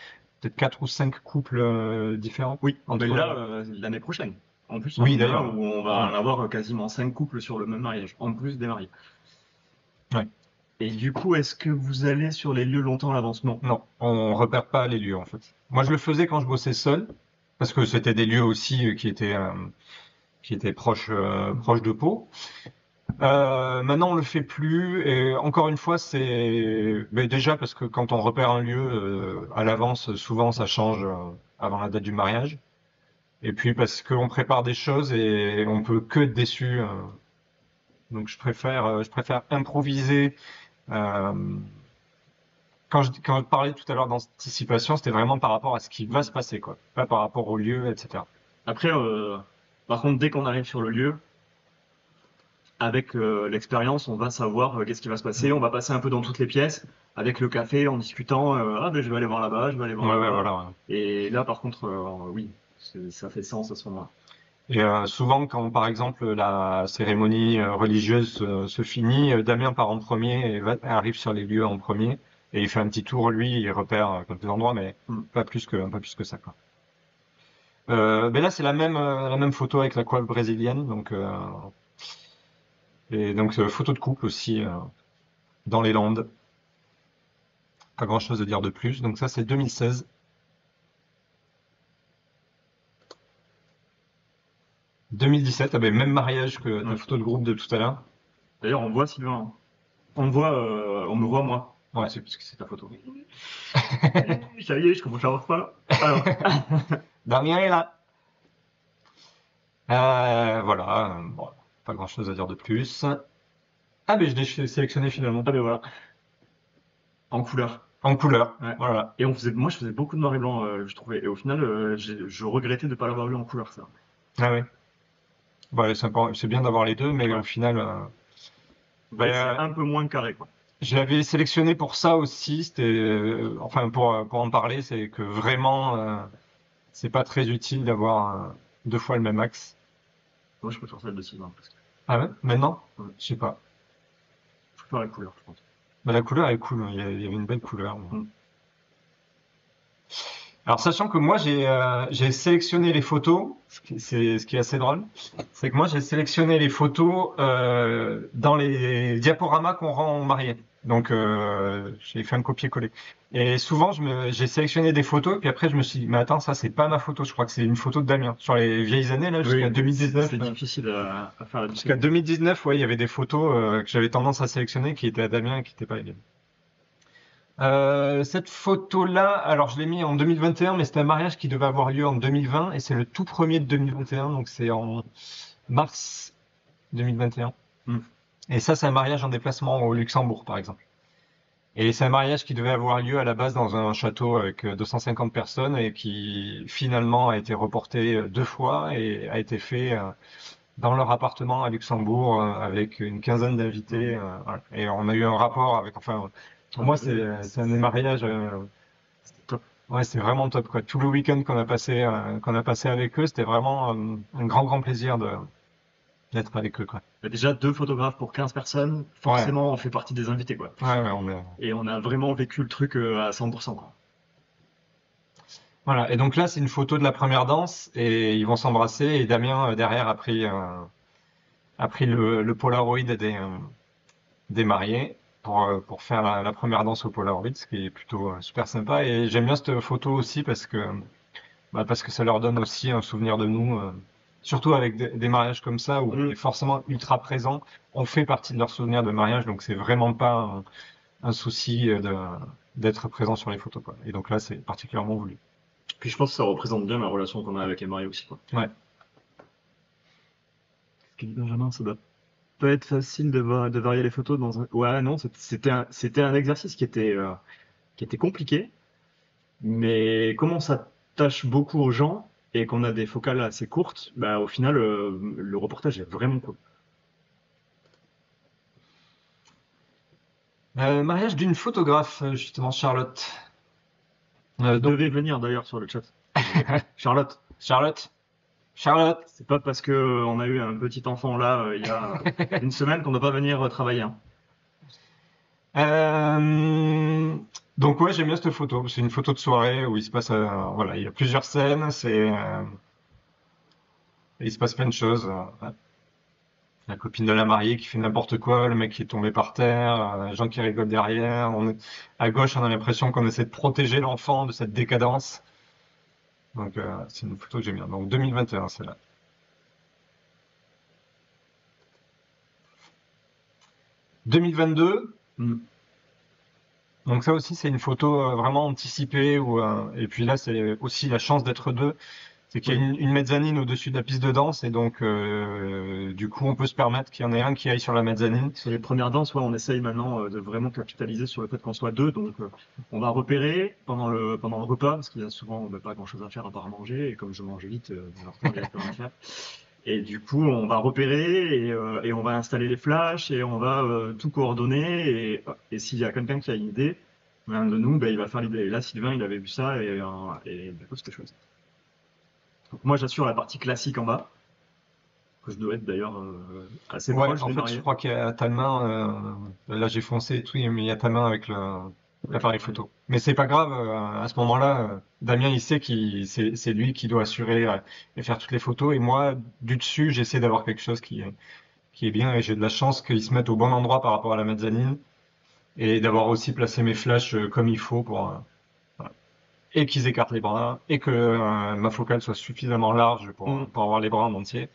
peut-être 4 ou 5 couples différents. Oui, Entre... mais là, l'année prochaine. En plus, Oui, on en a un d'ailleurs. où on va en Ouais. avoir quasiment 5 couples sur le même mariage, en plus des mariés. Ouais. Et du coup, est-ce que vous allez sur les lieux longtemps à l'avancement? Non, on repère pas les lieux en fait. Moi, je le faisais quand je bossais seul parce que c'était des lieux aussi qui étaient proches de Pau. Maintenant, on le fait plus. Et encore une fois, mais déjà parce que quand on repère un lieu à l'avance, souvent ça change avant la date du mariage. Et puis parce qu'on prépare des choses et on peut que être déçu. Donc je préfère improviser. Euh, quand je parlais tout à l'heure d'anticipation, c'était vraiment par rapport à ce qui va se passer, quoi. Pas par rapport au lieu, etc. Après, par contre, dès qu'on arrive sur le lieu, avec l'expérience, on va savoir qu'est-ce qui va se passer. On va passer un peu dans toutes les pièces, avec le café, en discutant. Ah, ben je vais aller voir là-bas, je vais aller voir Ouais, ouais, là-bas. voilà. Ouais. Et là, par contre, oui, ça fait sens à ce moment-là. Et souvent, quand par exemple la cérémonie religieuse se finit, Damien part en premier et arrive sur les lieux en premier et il fait un petit tour, lui, il repère quelques endroits, mais Hmm. pas plus que ça, quoi. Mais là, c'est la même photo avec la coiffe brésilienne, et donc photo de couple aussi dans les Landes. Pas grand-chose à dire de plus. Donc ça, c'est 2016. 2017, ah ben, même mariage que ta Ouais. photo de groupe de tout à l'heure. D'ailleurs, on voit Sylvain, hein. On me voit moi. Ouais. C'est parce que c'est ta photo. Ça y est, je commence à avoir pas. Alors, Damien est là. Voilà, bon, pas grand-chose à dire de plus. Ah, mais je l'ai sélectionné finalement. ah ben voilà, en couleur. En couleur, Ouais. voilà. Et moi, je faisais beaucoup de noir et blanc, je trouvais. Et au final, je regrettais de ne pas l'avoir vu en couleur, ça. Ah oui. Ouais, c'est bien d'avoir les deux, mais Ouais. au final, Mais c'est ben, un peu moins carré, quoi. je l'avais sélectionné pour ça aussi. C'était, enfin, pour en parler, c'est que vraiment, c'est pas très utile d'avoir 2 fois le même axe. Moi, je préfère celle de Sylvain, parce que Ah ouais? Maintenant? ouais, Je sais pas. je préfère la couleur, je pense. Bah, la couleur est cool. Il y avait une belle couleur. Mm. Alors, sachant que moi, j'ai sélectionné les photos, ce qui est assez drôle, c'est que moi, j'ai sélectionné les photos dans les diaporamas qu'on rend aux mariés. Donc, j'ai fait un copier-coller. Et souvent, j'ai sélectionné des photos, puis après, je me suis dit, mais attends, ça, c'est pas ma photo. Je crois que c'est une photo de Damien. Sur les vieilles années, là, jusqu'à Oui, 2019. c'est difficile à faire la Jusqu'à distinction. 2019, ouais, il y avait des photos que j'avais tendance à sélectionner qui étaient à Damien et qui n'étaient pas à Damien. Cette photo-là, alors je l'ai mis en 2021, mais c'était un mariage qui devait avoir lieu en 2020 et c'est le tout premier de 2021, donc c'est en mars 2021. Mm. Et ça, c'est un mariage en déplacement au Luxembourg, par exemple. Et c'est un mariage qui devait avoir lieu à la base dans un château avec 250 personnes et qui finalement a été reporté 2 fois et a été fait dans leur appartement à Luxembourg avec une quinzaine d'invités. Voilà. Et on a eu un rapport avec, enfin, pour moi, c'est un des mariages. Top. Ouais, c'est vraiment top, quoi. Tout le week-end qu'on a passé avec eux, c'était vraiment un grand, grand plaisir d'être avec eux, quoi. Bah, déjà, 2 photographes pour 15 personnes, Ouais, forcément, on fait partie des invités, quoi. ouais, ouais, Et on a vraiment vécu le truc à 100%, quoi. voilà. Et donc là, c'est une photo de la première danse et ils vont s'embrasser et Damien derrière a pris le Polaroid des mariés pour faire la première danse au Polaroid, ce qui est plutôt super sympa. Et j'aime bien cette photo aussi parce que ça leur donne aussi un souvenir de nous, surtout avec des mariages comme ça où on Mm. est forcément ultra présent. On fait partie de leur souvenir de mariage, donc c'est vraiment pas un souci d'être présent sur les photos, quoi. Et donc là, c'est particulièrement voulu. Puis je pense que ça représente bien la relation qu'on a avec les mariés aussi, quoi. Ouais. Ce que dit Benjamin, ça doit pas être facile de varier les photos dans un. Ouais, non, c'était un exercice qui était compliqué, mais comme on s'attache beaucoup aux gens et qu'on a des focales assez courtes, bah au final, le reportage est vraiment cool. Mariage d'une photographe, justement, Charlotte. Vous Donc, devez venir d'ailleurs sur le chat. Charlotte. Charlotte? Charlotte? C'est pas parce que on a eu un petit enfant là il y a une semaine qu'on ne doit pas venir travailler, hein. Euh, Donc ouais, j'aime bien cette photo. C'est une photo de soirée où il se passe, voilà, il y a plusieurs scènes. Il se passe plein de choses. La copine de la mariée qui fait n'importe quoi, le mec qui est tombé par terre, les gens qui rigolent derrière. À gauche, on a l'impression qu'on essaie de protéger l'enfant de cette décadence. Donc c'est une photo que j'aime bien. Donc 2021, c'est là. 2022. Mm. Donc ça aussi, c'est une photo vraiment anticipée. Et puis là, c'est aussi la chance d'être deux. C'est qu'il y a Oui. une mezzanine au-dessus de la piste de danse. Et donc, du coup, on peut se permettre qu'il y en ait un qui aille sur la mezzanine. Sur les premières danses, ouais, on essaye maintenant de vraiment capitaliser sur le fait qu'on soit deux. Donc, on va repérer pendant le repas, parce qu'il y a souvent pas grand-chose à faire à part manger. Et comme je mange vite, dans leur temps, il y a plus rien à faire. Et du coup, on va repérer et on va installer les flashs et on va tout coordonner. Et s'il y a quelqu'un qui a une idée, un de nous, ben, il va faire l'idée. Et là, Sylvain, il avait vu ça et du coup, c'était chouette. Donc, moi, j'assure la partie classique en bas, que je dois être d'ailleurs assez Ouais, proche en des fait, je mariés. crois qu'il y a ta main. Là, j'ai foncé et tout, mais il y a ta main avec l'appareil photo. Mais c'est pas grave. À ce moment-là, Damien, il sait qu'il, c'est lui qui doit assurer et faire toutes les photos. Et moi, du dessus, j'essaie d'avoir quelque chose qui est bien. Et j'ai de la chance qu'ils se mettent au bon endroit par rapport à la mezzanine et d'avoir aussi placé mes flashs comme il faut pour voilà. Et qu'ils écartent les bras et que ma focale soit suffisamment large Mm. pour avoir les bras en entier.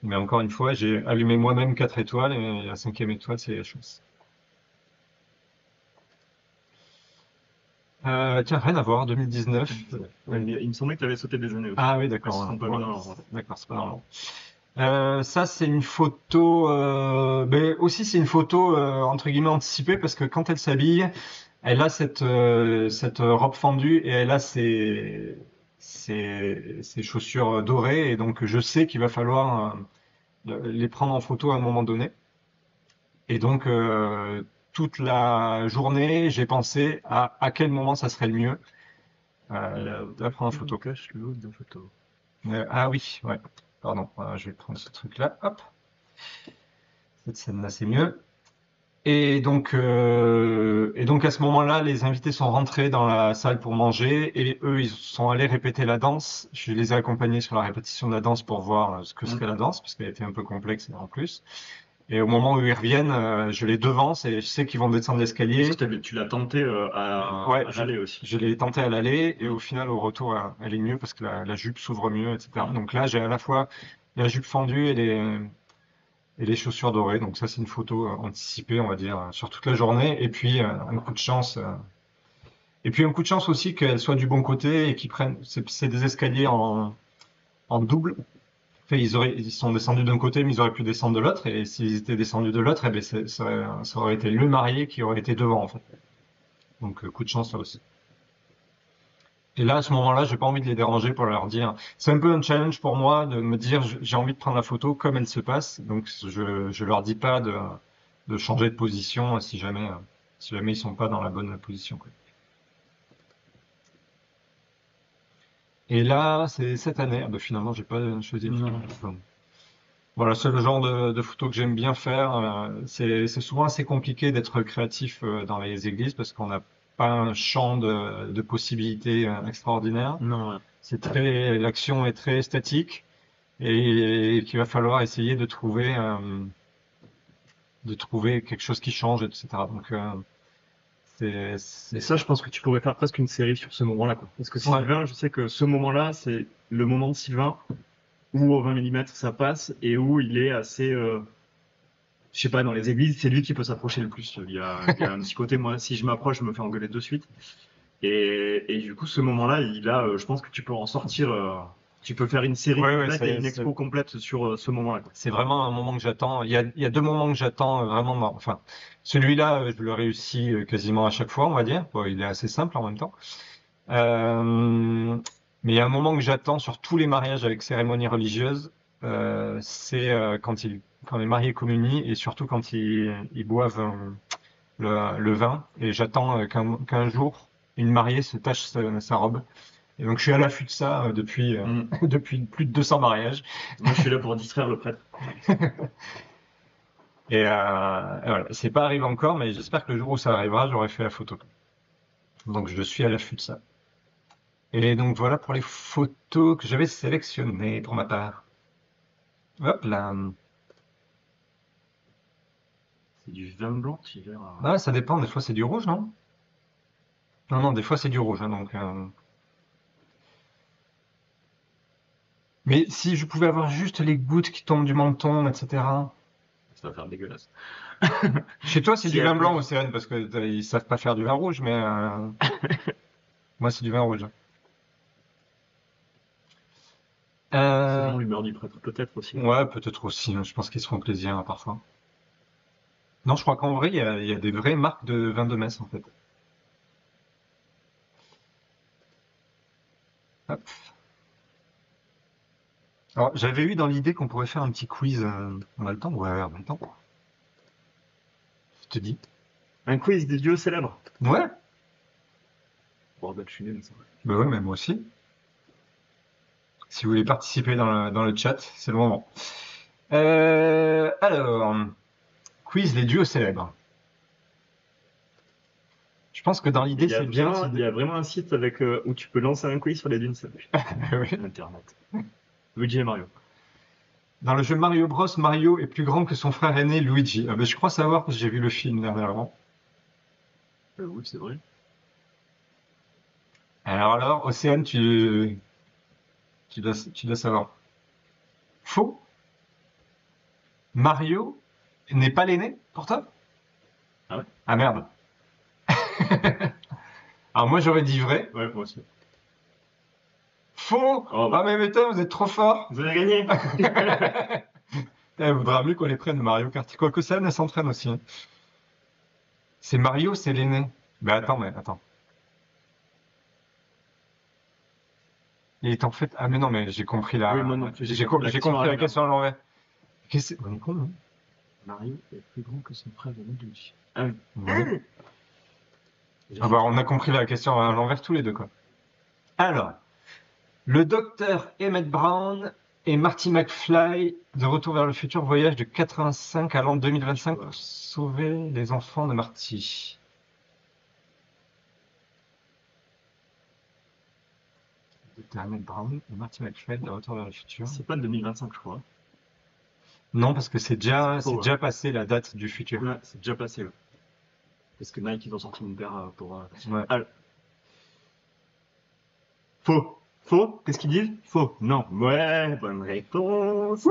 Mais encore une fois, j'ai allumé moi-même 4 étoiles et la cinquième étoile, c'est la chance. Tiens, rien à voir, 2019. Ouais, mais il me semblait que tu avais sauté des années aussi. Ah oui, Elles se d'accord. sont pas mis Ouais, dans l'ordre. d'accord, c'est pas normal. Ça, c'est une photo. Mais aussi, c'est une photo entre guillemets anticipée parce que quand elle s'habille, elle a cette robe fendue et elle a ses chaussures dorées et donc je sais qu'il va falloir les prendre en photo à un moment donné. Et donc, toute la journée, j'ai pensé à quel moment ça serait le mieux de la prendre en photo. Cache le haut de la photo. Ah oui, ouais. Pardon, je vais prendre ce truc-là. Hop, cette scène-là, c'est mieux. Et donc à ce moment-là, les invités sont rentrés dans la salle pour manger et eux, ils sont allés répéter la danse. Je les ai accompagnés sur la répétition de la danse pour voir ce que Mm. serait la danse, parce qu'elle était un peu complexe en plus. Et au moment où ils reviennent, je les devance et je sais qu'ils vont descendre Parce l'escalier. que tu l'as tenté Ouais, à l'aller aussi. je l'ai tenté à l'aller et Mm. au final, au retour, elle est mieux parce que la jupe s'ouvre mieux, etc. Mm. Donc là, j'ai à la fois la jupe fendue et les chaussures dorées. Donc ça, c'est une photo anticipée, on va dire, sur toute la journée. Et puis, un coup de chance. Et puis, un coup de chance aussi qu'elle soit du bon côté et qu'ils prennent. C'est des escaliers en double. Enfin, ils sont descendus d'un côté, mais ils auraient pu descendre de l'autre. Et s'ils étaient descendus de l'autre, eh ben, ça aurait été le marié qui aurait été devant, en fait. Donc, coup de chance là aussi. Et là, à ce moment-là, j'ai pas envie de les déranger pour leur dire. C'est un peu un challenge pour moi de me dire, j'ai envie de prendre la photo comme elle se passe. Donc, je leur dis pas de changer de position si jamais ils sont pas dans la bonne position, quoi. Et là, c'est cette année. Ah bah, finalement, j'ai pas choisi. Non. Voilà, c'est le genre de photo que j'aime bien faire. C'est souvent assez compliqué d'être créatif dans les églises parce qu'on n'a pas un champ de possibilités extraordinaires. Non, ouais. L'action est très statique et qu'il va falloir essayer de trouver quelque chose qui change, etc. Donc, c'est, Mais c'est, ça, je pense que tu pourrais faire presque une série sur ce moment-là, quoi. Parce que ouais, Sylvain, je sais que ce moment-là, c'est le moment de Sylvain où au 20 mm ça passe et où il est assez, je sais pas, dans les églises, c'est lui qui peut s'approcher le plus. Il y a un petit côté, moi, si je m'approche, je me fais engueuler de suite. Et du coup, ce moment-là, je pense que tu peux en sortir, tu peux faire une série ouais, ouais, complète et une expo complète sur ce moment-là, quoi. c'est vraiment un moment que j'attends. Il y a deux moments que j'attends vraiment. Enfin, celui-là, je le réussis quasiment à chaque fois, on va dire. Bon, il est assez simple en même temps. Euh, mais il y a un moment que j'attends sur tous les mariages avec cérémonie religieuse, c'est quand les mariés communient et surtout quand ils boivent le vin. Et j'attends qu'un jour, une mariée se tache sa robe. Et donc je suis à l'affût de ça depuis plus de 200 mariages. Moi, je suis là pour distraire le prêtre. Et voilà, c'est pas arrivé encore, mais j'espère que le jour où ça arrivera, j'aurai fait la photo. Donc je suis à l'affût de ça. Et donc voilà pour les photos que j'avais sélectionnées pour ma part. Hop là. C'est du vin blanc, tu verras. Ah, ça dépend, des fois c'est du rouge, non? Non, non, des fois c'est du rouge, hein, donc. Mais si je pouvais avoir juste les gouttes qui tombent du menton, etc. Ça va faire dégueulasse. Chez toi, c'est Si du vin elle- blanc, Océane, parce que ils savent pas faire du vin rouge, mais moi c'est du vin rouge. Selon Euh, l'humeur du prêtre, peut-être aussi. ouais, peut-être aussi, hein, je pense qu'ils se font plaisir hein, parfois. Non, je crois qu'en vrai, il y a des vraies marques de vin de messe en fait. Hop. Alors, j'avais eu dans l'idée qu'on pourrait faire un petit quiz. On a le temps? Ouais, on a le temps. Je te dis. Un quiz des dieux célèbres. Ouais, Bon, bah, je suis nul, ça. bah ouais, mais moi aussi. Si vous voulez participer dans le chat, c'est le moment. Alors, quiz les duos célèbres. Je pense que dans l'idée, c'est bien. Il y a vraiment un site avec, où tu peux lancer un quiz sur les dunes célèbres. Oui. Internet. Luigi et Mario. Dans le jeu Mario Bros, Mario est plus grand que son frère aîné Luigi. Ah ben, je crois savoir parce que j'ai vu le film dernièrement. Oui, c'est vrai. Alors, Océane, tu dois savoir. Faux. Mario n'est pas l'aîné pour toi? Ah ouais? Ah merde. Alors moi j'aurais dit vrai. Ouais, moi aussi. Faux. Oh, bah. Ah mais putain, vous êtes trop fort. Vous avez gagné! Il vaudra mieux qu'on les prenne Mario Kart. Quoique Océane, elle s'entraîne aussi, hein. C'est Mario, c'est l'aîné. Mais attends. Il est en fait. Ah mais non, mais j'ai compris la. Oui, moi non plus, J'ai compris la question à l'envers. Qu'est-ce que c'est? On est con, non? Mario est plus grand que son frère aîné Luigi. Ah oui. Ouais. Ah bah, on a compris la question à l'envers tous les deux, quoi. Alors, le docteur Emmett Brown et Marty McFly de Retour vers le futur voyagent de 85 à l'an 2025 pour sauver les enfants de Marty. Le docteur Emmett Brown et Marty McFly de Retour vers le futur. C'est pas 2025, je crois. Non, parce que c'est déjà, C'est faux, c'est déjà passé la date du futur. Ouais, c'est déjà passé, là. Parce que Nike, ils ont sorti une paire pour. Ouais. Ah, faux! Faux? Qu'est-ce qu'ils disent? Faux! Non! Ouais, bonne réponse!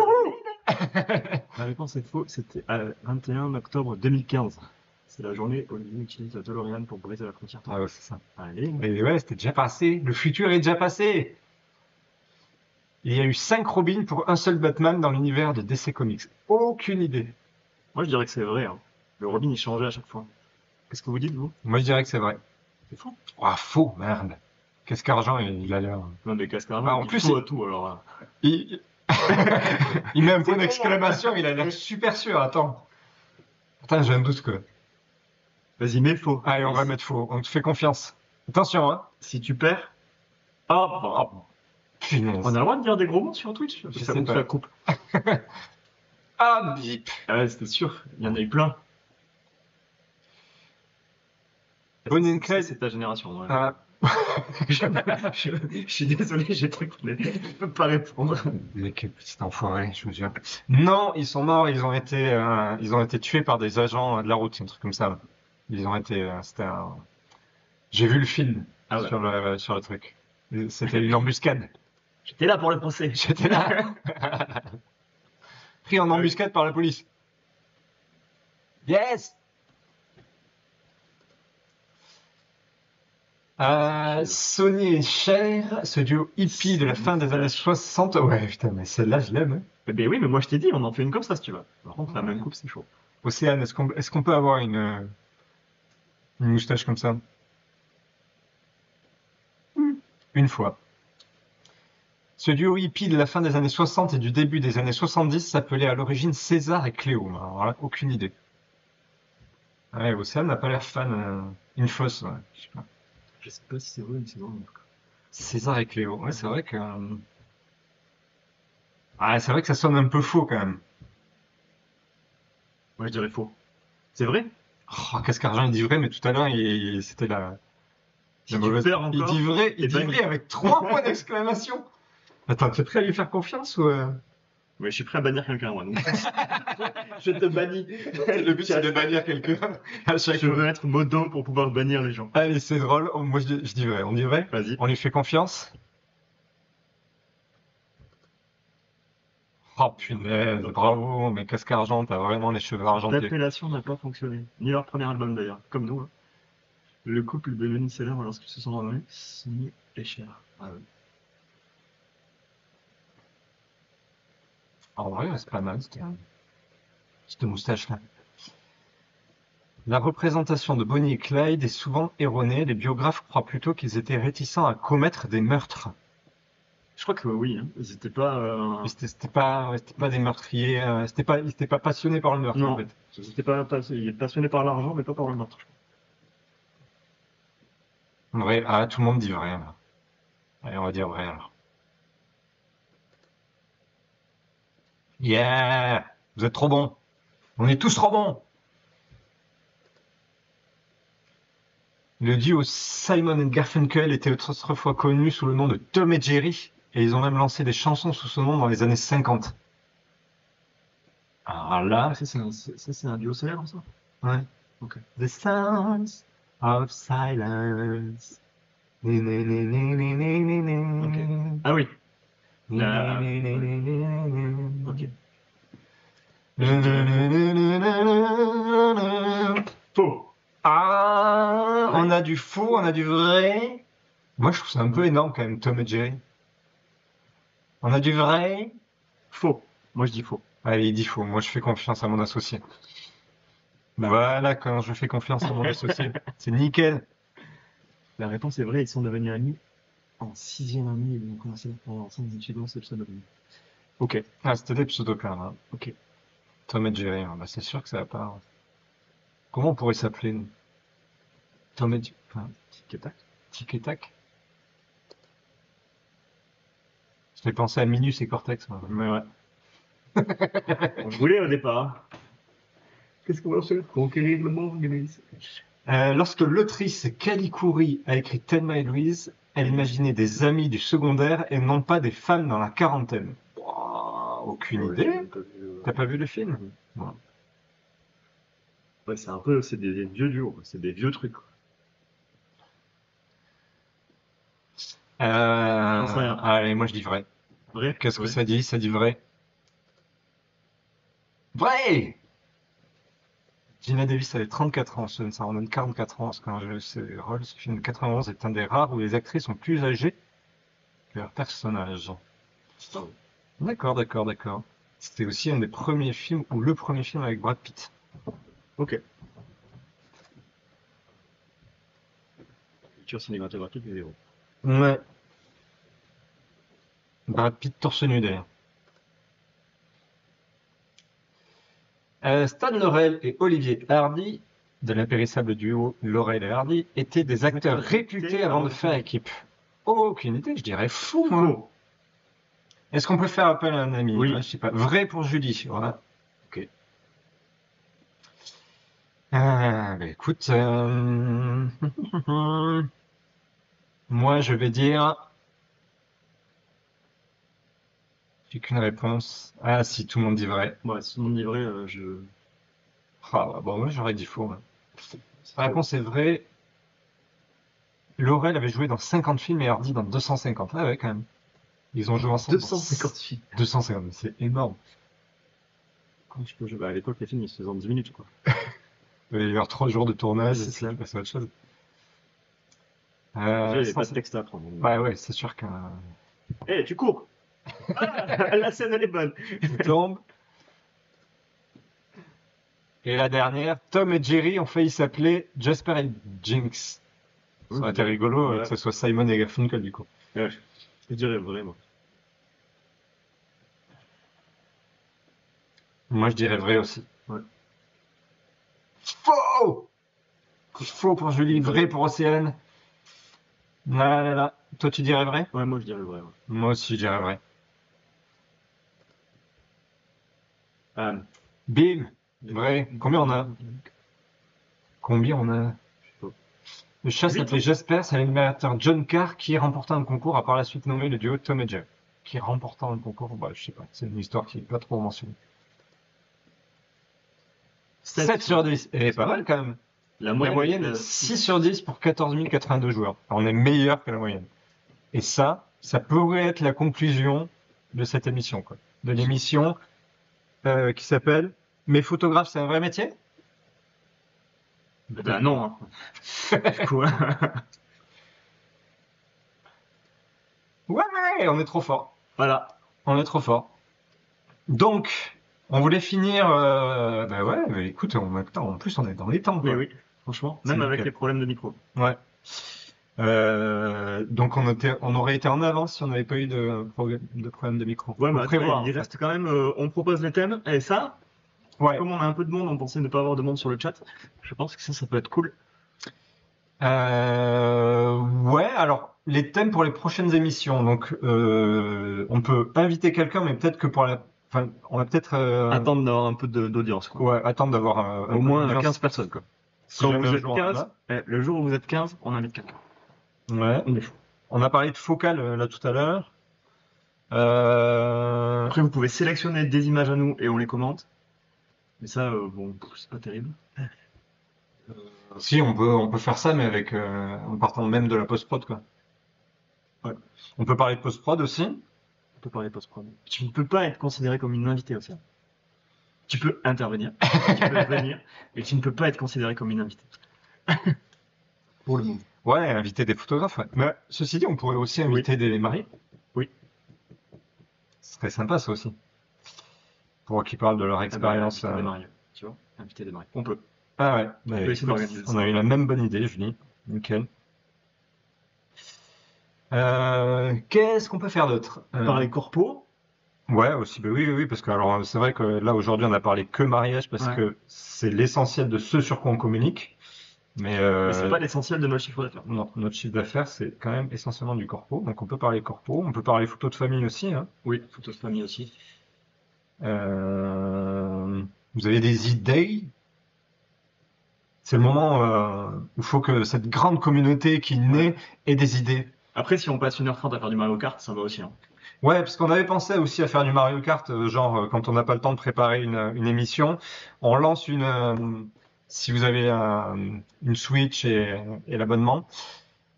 La réponse est faux, c'était 21 octobre 2015. C'est la journée où ils utilisent la DeLorean pour briser la frontière. Ah ouais, c'est ça. Allez, Mais ouais, c'était déjà passé. Le futur est déjà passé. Il y a eu 5 Robins pour un seul Batman dans l'univers de DC Comics. Aucune idée. moi je dirais que c'est vrai. Hein. Le Robin il changeait à chaque fois. Qu'est-ce que vous dites, vous? Moi, je dirais que c'est vrai. C'est faux. Ah, faux, merde. Qu'est-ce qu'argent, il a l'air. Non, mais casque Ah, en plus, faux à tout alors. Il, il met un point d'exclamation, il a l'air super sûr. Attends. Attends, j'ai un doute que. Vas-y, mets faux. Allez, on va mettre faux. On te fait confiance. Attention, hein. Si tu perds. Ah, Punaise. on a le droit de dire des gros mots sur Twitch? Je Ça sais vous pas. la coupe. Ah, bip. Ah ouais, c'était sûr. Il y en a eu plein. Bonne Craig. C'est ta génération. Ouais. Ah. Je suis désolé, j'ai truc. Je peux pas répondre. Mais quel petit enfoiré, je vous jure. Non, ils sont morts, ils ont été tués par des agents de la route, un truc comme ça. Ils ont été, j'ai vu le film Ah ouais. sur le truc. C'était une embuscade. J'étais là pour le procès. J'étais là. Pris en embuscade par la police. Yes! Sony et Cher, ce duo hippie de la fin des années 60. Ouais, putain, mais celle-là, je l'aime, hein. Ben oui, mais moi je t'ai dit, on en fait une comme ça si tu veux. Par contre, la même coupe, c'est chaud. Océane, est-ce qu'on peut avoir une moustache comme ça? Une fois. Ce duo hippie de la fin des années 60 et du début des années 70 s'appelait à l'origine César et Cléo. Alors là, aucune idée. Ouais, Océane n'a pas l'air fan. Une fausse, ouais. Je sais pas. Je sais pas si c'est vrai, mais c'est vrai en tout cas. César et Cléo. Ouais, c'est vrai que. Ah, c'est vrai que ça sonne un peu faux quand même. Moi, je dirais faux. C'est vrai? Oh, Cascargin, il dit vrai, mais tout à l'heure, c'était la Si tu mauvaise. perds encore, Il t'es dit banni. vrai avec 3 points d'exclamation. Attends, tu es prêt à lui faire confiance ou Mais je suis prêt à bannir quelqu'un, moi. Donc. Je te bannis. Le but, c'est de bannir quelqu'un à chaque Je veux fois. être modant pour pouvoir bannir les gens. Allez, c'est drôle. Oh, moi, je dis vrai. On dit vrai? Vas-y. On lui fait confiance? Oh, punaise, bravo. Mais Cascargent, t'as vraiment les cheveux argentés. L'appellation n'a pas fonctionné. Ni leur premier album d'ailleurs, comme nous. Hein. Le couple est devenu célèbre lorsqu'ils se sont renommés Smith et Cher. Ah oui. En vrai, c'est pas mal, cette moustache-là. La représentation de Bonnie et Clyde est souvent erronée. Les biographes croient plutôt qu'ils étaient réticents à commettre des meurtres. Je crois que oui. Hein. Ils étaient pas. Mais c'était pas des meurtriers. Ils étaient pas passionnés par le meurtre, en Non. fait. Ils étaient pas. Ils étaient passionnés par l'argent, mais pas par le meurtre. Je Vrai. Ah, tout le monde dit vrai, là. Allez, on va dire vrai, alors. Yeah! Vous êtes trop bons. On est tous trop bons. Le duo Simon and Garfunkel était autrefois connu sous le nom de Tom et Jerry, et ils ont même lancé des chansons sous ce nom dans les années 50. Alors là, Ah, c'est un duo célèbre, ça? ouais. Ok. The Sounds of Silence. Ok. Ah oui. La- ouais. Ok. Je dirais faux. Ah, Vrai? on a du faux, on a du vrai. Moi, je trouve ça un peu Ouais. énorme quand même, Tom et Jerry. On a du vrai. Faux. Moi, je dis faux. Allez, il dit faux. Moi, je fais confiance à mon associé. Voilà, quand je fais confiance à mon associé, c'est nickel. La réponse est vraie. Ils sont devenus amis en sixième année. Ils ont commencé ensemble des études dans ce pseudonyme. Ok. Ah, c'était des pseudos quand même, hein. Ok. Tom et Jerry, hein. Bah, c'est sûr que ça va pas. Comment on pourrait s'appeler, nous? Tom et Jerry. Enfin, Tic et tac. Tic et Tac. Je fais penser à Minus et Cortex, moi. Mais ouais. On voulait au départ. Qu'est-ce qu'on va faire? Conquérir le monde, Denise. Lorsque l'autrice Kelly Khoury a écrit Thelma et Louise, elle imaginait des amis du secondaire et non pas des femmes dans la quarantaine. Ouah, aucune Ouais, j'ai idée. même pas vu, T'as pas vu le film? Mhm. Ouais. Ouais, c'est un peu, c'est des vieux duos, quoi. C'est des vieux trucs, quoi. J'en sais rien. Allez, moi je dis vrai. Vrai? Qu'est-ce que Ouais. ça dit? Ça dit vrai. Vrai! Gina Davis avait 34 ans, ça en donne 44 ans quand je sais. Rôle, ce film de 91 est un des rares où les actrices sont plus âgées que leurs personnages. Oh. D'accord, d'accord, d'accord. C'était aussi un des premiers films, ou le premier film avec Brad Pitt. Ok. Culture cinématographique des héros. Ouais. Brad Pitt torse nu d'ailleurs. Stan Laurel et Olivier Hardy, de l'impérissable duo Laurel et Hardy, étaient des acteurs réputés avant de faire équipe. Aucune idée, je dirais fou, moi. Faux. Est-ce qu'on peut faire appel à un ami? Oui. Je sais pas. Vrai pour Julie. Voilà. Ok. Bah écoute, moi je vais dire, j'ai qu'une réponse. Ah si, tout le monde dit vrai. Ouais, si mon livret, Ah bah, bon, moi j'aurais dit faux, hein. c'est La faux. réponse est vraie. Laurel avait joué dans 50 films et Hardy dans 250. Ah ouais, quand même. Ils ont joué ensemble dans 250 films. 250, c'est énorme. Comment tu peux jouer? Bah, à l'époque, les films, ils se faisaient en 10 minutes, quoi. Il va y avoir 3 jours de tournage, C'est ça. c'est autre chose. Déjà, il n'y avait pas de 100. texte à apprendre. Ouais, ouais, c'est sûr qu'un Eh, tu cours! Ah, la scène, elle est bonne. tombe. Et la dernière, Tom et Jerry ont failli s'appeler Jasper et Jinx. Ça aurait été rigolo Ouais. que ce soit Simon et Garfunkel du coup. Ouais, je dirais vraiment. Moi je dirais vrai aussi. Ouais. Faux! Faux pour Julie, vrai pour Océane. Là, là, là. Toi, tu dirais vrai? Ouais, moi je dirais vrai. Ouais. Moi aussi, je dirais vrai. Ah, Bim! Vrai. Combien on a? Combien on a? je sais pas. Le chat 8, s'appelait non? Jasper, c'est l'animateur John Carr qui remporta un concours, a par la suite nommé le duo Tom et Jerry. Qui remporta un concours, bah, je sais pas, c'est une histoire qui est pas trop mentionnée. 7 7 sur 10, et C'est pas pas mal mal. quand même. La La moyenne moyenne est est à 6 6. sur 10 pour 14 082 joueurs. Alors, on est meilleur que la moyenne. Et ça pourrait être la conclusion de cette émission, quoi. De l'émission qui s'appelle Mais photographe, c'est un vrai métier? Eh ben non, hein. Du coup, Ouais, on est trop fort. voilà. On est trop fort. Donc, on voulait finir. Bah ouais, mais écoute, en plus, on est dans les temps, Oui, quoi. oui. Franchement, C'est même avec nickel. les problèmes de micro. Ouais. Donc, on aurait été en avance si on n'avait pas eu de problème de micro. Ouais, Faut mais attends, prévoir, il en fait. reste quand même. On propose les thèmes. Et ça, Ouais. comme on a un peu de monde, on pensait ne pas avoir de monde sur le chat. Je pense que ça peut être cool. Ouais, alors, les thèmes pour les prochaines émissions. Donc, on peut inviter quelqu'un, mais peut-être que pour la. Enfin, on va peut-être. Attendre d'avoir un peu d'audience, quoi. Ouais, attendre d'avoir un Au peu moins d'audience. 15 personnes, quoi. Si Quand jamais vous un êtes jour on en 15, a. le jour où vous êtes 15, on invite quelqu'un. Ouais. On est chaud. On a parlé de focal là tout à l'heure. Après, vous pouvez sélectionner des images à nous et on les commente. Mais ça, bon, c'est pas terrible. Euh, Si, on peut faire ça, mais avec en partant même de la post-prod, quoi. ouais, On peut parler de post-prod aussi. on peut parler post-prod. Tu ne peux pas être considéré comme une invitée aussi. Tu peux intervenir, tu peux venir, mais tu ne peux pas être considéré comme une invitée. Pour le moment. Ouais, inviter des photographes. Ouais. Mais ceci dit, on pourrait aussi Oui, inviter des mariés. oui. Ce serait sympa, ça aussi. Pour qu'ils parlent de leur Ah bah, expérience. inviter des mariés. Tu vois, inviter des mariés. On peut. Ah ouais. On Bah, peut essayer écoute, d'organiser on ça. a eu la même bonne idée, Julie. Nickel. Qu'est-ce qu'on peut faire d'autre? Parler corpo. Ouais, aussi, bah oui, oui, oui, parce que alors c'est vrai que là aujourd'hui on a parlé que mariage parce Ouais. que c'est l'essentiel de ce sur quoi on communique. Mais Mais c'est pas l'essentiel de notre chiffre d'affaires. non, notre chiffre d'affaires c'est quand même essentiellement du corpo, donc on peut parler corpo, on peut parler photos de famille aussi, hein. Oui, photos de famille aussi. Vous avez des idées? C'est le moment où il faut que cette grande communauté qui Ouais. naît ait des idées. Après, si on passe 1h30 à faire du Mario Kart, ça va aussi. Hein. Ouais, parce qu'on avait pensé aussi à faire du Mario Kart, genre quand on n'a pas le temps de préparer une émission, on lance si vous avez une Switch et l'abonnement,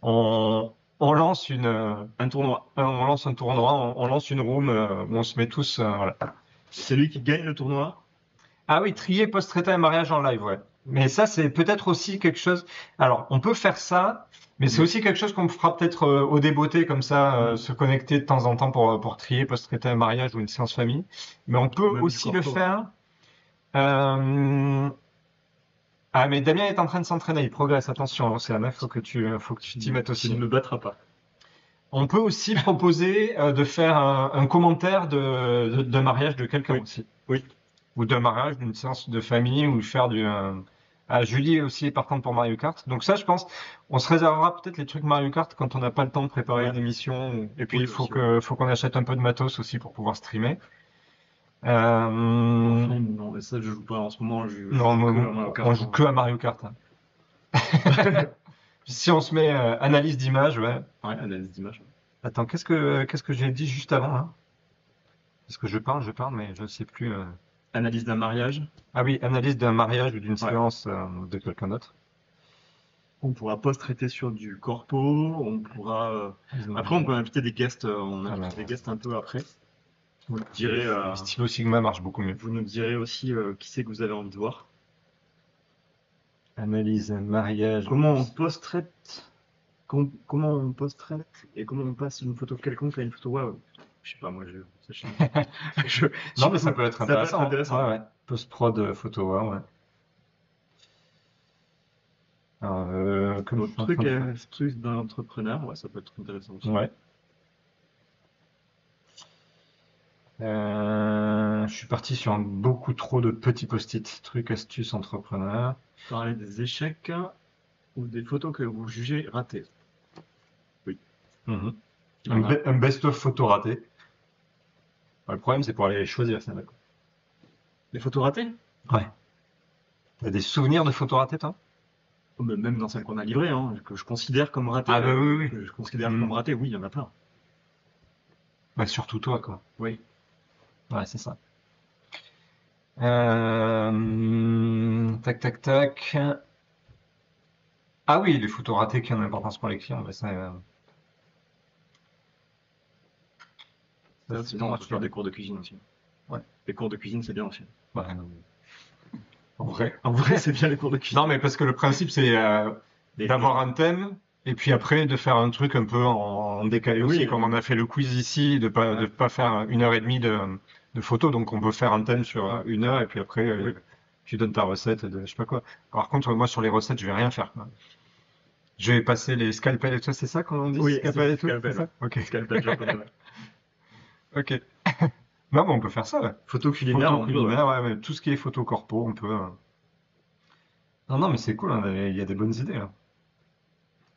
on lance Un tournoi. on lance un tournoi, on lance une room où on se met tous, voilà. Et celui qui gagne le tournoi, Ah oui, trier post-traitant et mariage en live, ouais. Mais ça, c'est peut-être aussi quelque chose. Alors, on peut faire ça, mais c'est Mm. aussi quelque chose qu'on fera peut-être au débeauté, comme ça, se connecter de temps en temps pour trier post-traitant et mariage ou une séance famille. Mais on peut ou même du aussi le corpo. faire. euh, Ah, mais Damien est en train de s'entraîner, il progresse. Attention, Océane, faut que tu t'y mettes Tu ne aussi. me battras pas. On peut aussi proposer de faire un commentaire de mariage de quelqu'un Oui, aussi. oui. Ou d'un mariage, d'une séance de famille, ou faire Ah, Julie aussi est partante pour Mario Kart. Donc ça, je pense, on se réservera peut-être les trucs Mario Kart quand on n'a pas le temps de préparer Ouais. une émission. Et puis Oui, il faut aussi, ouais. faut qu'on achète un peu de matos aussi pour pouvoir streamer. Enfin, Non, non, mais ça, je joue pas en ce moment, je joue que à Mario on Kart. joue que à Mario Kart, hein. Si on se met analyse d'image, ouais. Ouais, analyse d'image. Attends, qu'est-ce que j'ai dit juste avant là? Parce que je parle, mais je ne sais plus. Analyse d'un mariage. Ah oui, analyse d'un mariage ou d'une Ouais. séance de quelqu'un d'autre. On pourra post-traiter sur du corpo, on pourra... Après, on peut inviter des guests, on Ah, invite des guests un peu après. Vous nous direz, le stylo Sigma marche beaucoup mieux. vous nous direz aussi qui c'est que vous avez envie de voir. Analyse, mariage. Comment on post-traite comment on post-traite et comment on passe une photo quelconque à une photo waouh. Je sais pas, moi, je, Non, mais ça peut être ça peut être intéressant. intéressant. Ouais, ouais. Post-prod photo, ouais, ouais. Alors, comme je Notre suis en train truc, de faire. astuce d'un entrepreneur, ouais, ça peut être intéressant aussi. Ouais. Je suis parti sur beaucoup trop de petits post-it. Trucs, astuces, entrepreneur. Parler des échecs ou des photos que vous jugez ratées. Mhm. Voilà. Un best-of photo raté. Le problème, c'est pour aller les choisir, ça. Les photos ratées? Ouais. T'as des souvenirs de photos ratées, toi? Oh, mais même dans celles qu'on a livrées, hein, que je considère comme ratées. Ah bah oui, oui. Que je considère comme ratées, oui, il y en a plein. Bah, surtout toi, quoi. Oui. Ouais, c'est ça. Tac, tac, tac. Ah oui, les photos ratées qui ont une importance pour les clients, bah ça, ça, c'est Sinon, on peut faire sûr. des cours de cuisine aussi. Ouais. Les cours de cuisine, c'est bien aussi. Bah, en vrai. En vrai, c'est bien les cours de cuisine. Non, mais parce que le principe, c'est Des- d'avoir un thème et puis après de faire un truc un peu en décalé Oui, aussi, comme on a fait le quiz ici, de pas faire 1 heure et demie de photos, donc on peut faire un thème sur 1 heure et puis après Oui. tu donnes ta recette de je sais pas quoi. Par contre, moi sur les recettes, je vais rien faire, quoi. Je vais passer les scalpels et tout, c'est ça qu'on dit? Oui, Scalpel et tout, scalpel, c'est ça? Ok. Scalpel japonais, ouais. Ok. Non, mais on peut faire ça, ouais. Photo culinaire, Photo on peut, ouais. culinaire, ouais, tout ce qui est photo corpo, on peut. Non, non, mais c'est cool, hein, il y a des bonnes idées là.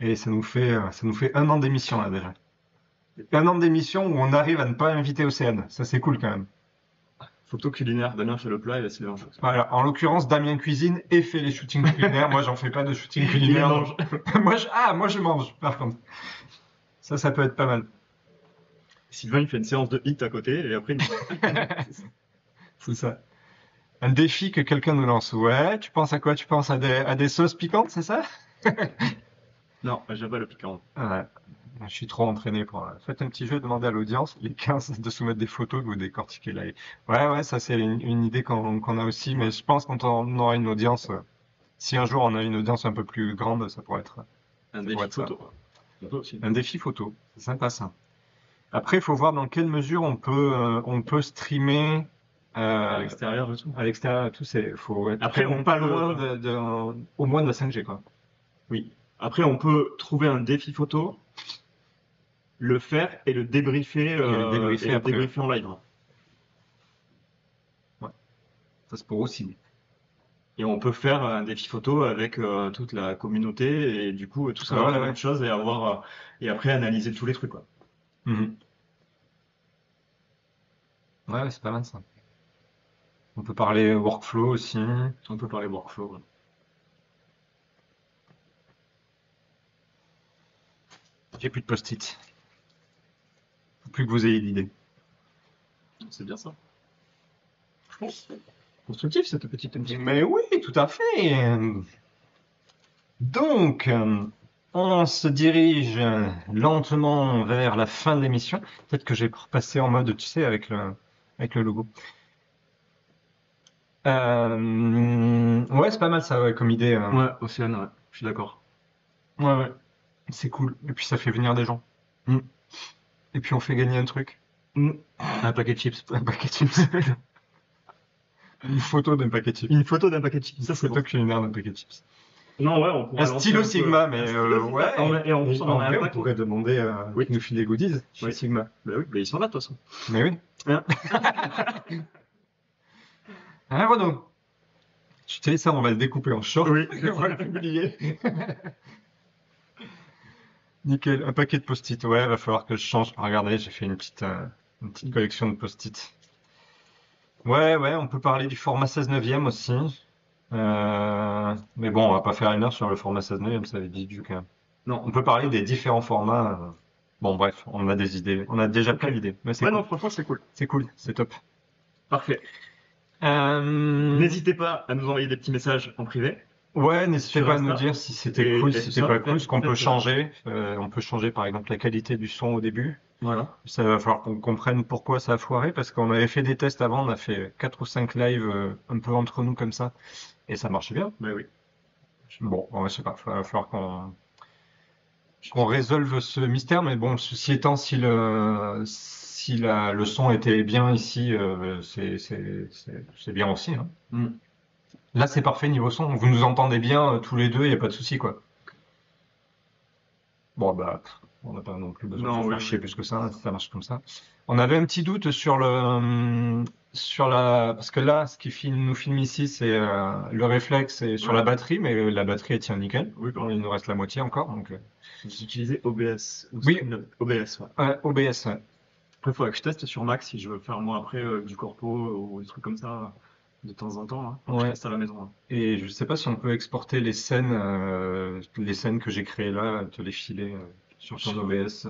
Et ça nous fait 1 an d'émission là déjà. 1 an d'émission où on arrive à ne pas inviter Océane. Ça, c'est cool quand même. Photo culinaire, Damien fait le plat et la Sylvain chose. Voilà. En l'occurrence, Damien cuisine et fait les shootings culinaires. Moi, j'en fais pas de shooting Il culinaire. mange. Moi, je mange, par contre. Ça peut être pas mal. Sylvain, il fait une séance de hit à côté et après, C'est ça. Un défi que quelqu'un nous lance. Ouais, tu penses à quoi? Tu penses à des sauces piquantes, c'est ça? Non, j'aime pas le piquant. Ouais. Je suis trop entraîné pour. Faites un petit jeu, demandez à l'audience, les 15, de soumettre des photos que vous décortiquez là. Ouais, ouais, ça c'est une idée qu'on a aussi, mais je pense quand on aura une audience, si un jour on a une audience un peu plus grande, ça pourrait être, Un ça défi pourrait être ça. photo. On peut aussi. Un défi photo, c'est sympa ça. Après, il faut voir dans quelle mesure on peut streamer À euh, l'extérieur et tout. à l'extérieur. Tout c'est, faut être Après, vraiment on pas peut- loin au moins de la 5G quoi. Oui. Après, on peut trouver un défi photo, le faire et le débriefer, le débriefer après. débriefer en live. Ouais, ça c'est pour aussi. Et on peut faire un défi photo avec toute la communauté et du coup tous Ah avoir ouais, la ouais. même chose et avoir et après analyser tous les trucs quoi. Mhm. Ouais, c'est pas mal ça. On peut parler workflow aussi. On peut parler workflow. Ouais. J'ai plus de post-it. Faut plus que vous ayez l'idée. C'est bien ça. Je pense. Constructif cette petite émission. Mais oui, tout à fait. Donc, on se dirige lentement vers la fin de l'émission. Peut-être que j'ai repassé en mode, tu sais, avec le logo. Ouais, c'est pas mal ça, ouais, comme idée. Ouais, Océane, ouais, je suis d'accord. Ouais, ouais. C'est cool. Et puis ça fait venir des gens. Mm. Et puis on fait gagner un truc. Un paquet de chips. Un paquet de chips. Une photo d'un paquet de chips. Une photo d'un paquet de chips. Une Ça c'est photo bon. culinaire d'un paquet de chips. Non ouais, on pourrait Un lancer stylo un peu- Sigma, mais un stylo Sigma. ouais. Et en plus on en a un vrai, on paquet. pourrait demander Oui. qu'ils nous filent des goodies chez Oui. Sigma. Bah oui, bah ils sont là de toute façon. Mais oui. Hein Hein, Renaud? Tu sais, ça, on va le découper en short. Oui. Et on va le publier. Nickel. Un paquet de post-it. Ouais, va falloir que je change. Regardez, j'ai fait une petite collection de post-it. Ouais, ouais, on peut parler du format 16 neuvième aussi. Mais bon, on va pas faire 1 heure sur le format 16 neuvième, ça va être vite quand même. Non. On peut parler des différents formats. Bon, bref, on a des idées. On a déjà plein d'idées. Mais c'est Ouais cool. non, franchement c'est cool. C'est cool, c'est top. Parfait. Euh, N'hésitez pas à nous envoyer des petits messages en privé. Ouais, n'hésitez Sur pas à nous Insta. dire si c'était Et- cool, et si c'était ça, pas cool, ce qu'on peut faites- changer. On peut changer par exemple la qualité du son au début. Voilà. Ça va falloir qu'on comprenne pourquoi ça a foiré, parce qu'on avait fait des tests avant, on a fait 4 ou 5 lives un peu entre nous comme ça, et ça marchait bien. Bah oui. Bon, je sais pas, il va falloir qu'on résolve ce mystère, mais bon, ceci étant, si le son était bien ici, c'est bien aussi, hein. Mm. Là, c'est parfait niveau son. Vous nous entendez bien tous les deux, il n'y a pas de souci, quoi. Bon, bah, on n'a pas non plus besoin de Non, se oui, faire chier oui. plus que ça marche comme ça. On avait un petit doute sur parce que là, ce qui nous filme ici, c'est le réflexe et sur la batterie, mais la batterie elle tient nickel. Oui, Bon, il nous reste la moitié encore, donc. Vous utilisez OBS ou Oui. Streamlabs OBS, ouais. Ouais, OBS, ouais. Après, il faudrait que je teste sur Mac si je veux faire moi après du corpo ou des trucs comme ça de temps en temps. Hein. Faut que je Ouais. teste à la maison. Hein. Et je sais pas si on peut exporter les scènes que j'ai créées là, te les filer sur ton OBS.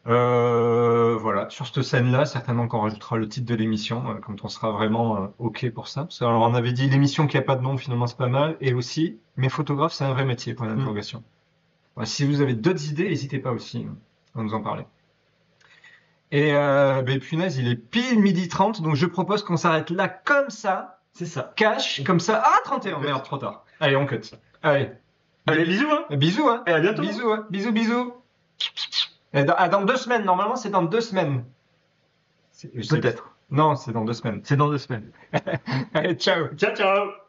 Voilà, sur cette scène-là, certainement qu'on rajoutera le titre de l'émission, quand on sera vraiment OK pour ça. Parce que, alors, on avait dit l'émission qui a pas de nom, finalement c'est pas mal. Et aussi, mais photographe, c'est un vrai métier, point d'interrogation. Ouais, si vous avez d'autres idées, n'hésitez pas aussi à nous en parler. Et ben, punaise, il est pile 12h30, donc je propose qu'on s'arrête là comme ça. C'est ça. Cash, comme ça. Ah, 31, merde, trop tard. Allez, on cut. Allez. Allez, bisous, hein. Bisous, hein. Et à bientôt. Bisous, hein. Bisous, bisous. Et dans 2 semaines, normalement, c'est dans 2 semaines. Peut-être. Non, c'est dans 2 semaines. C'est dans 2 semaines. Allez, ciao. Ciao, ciao.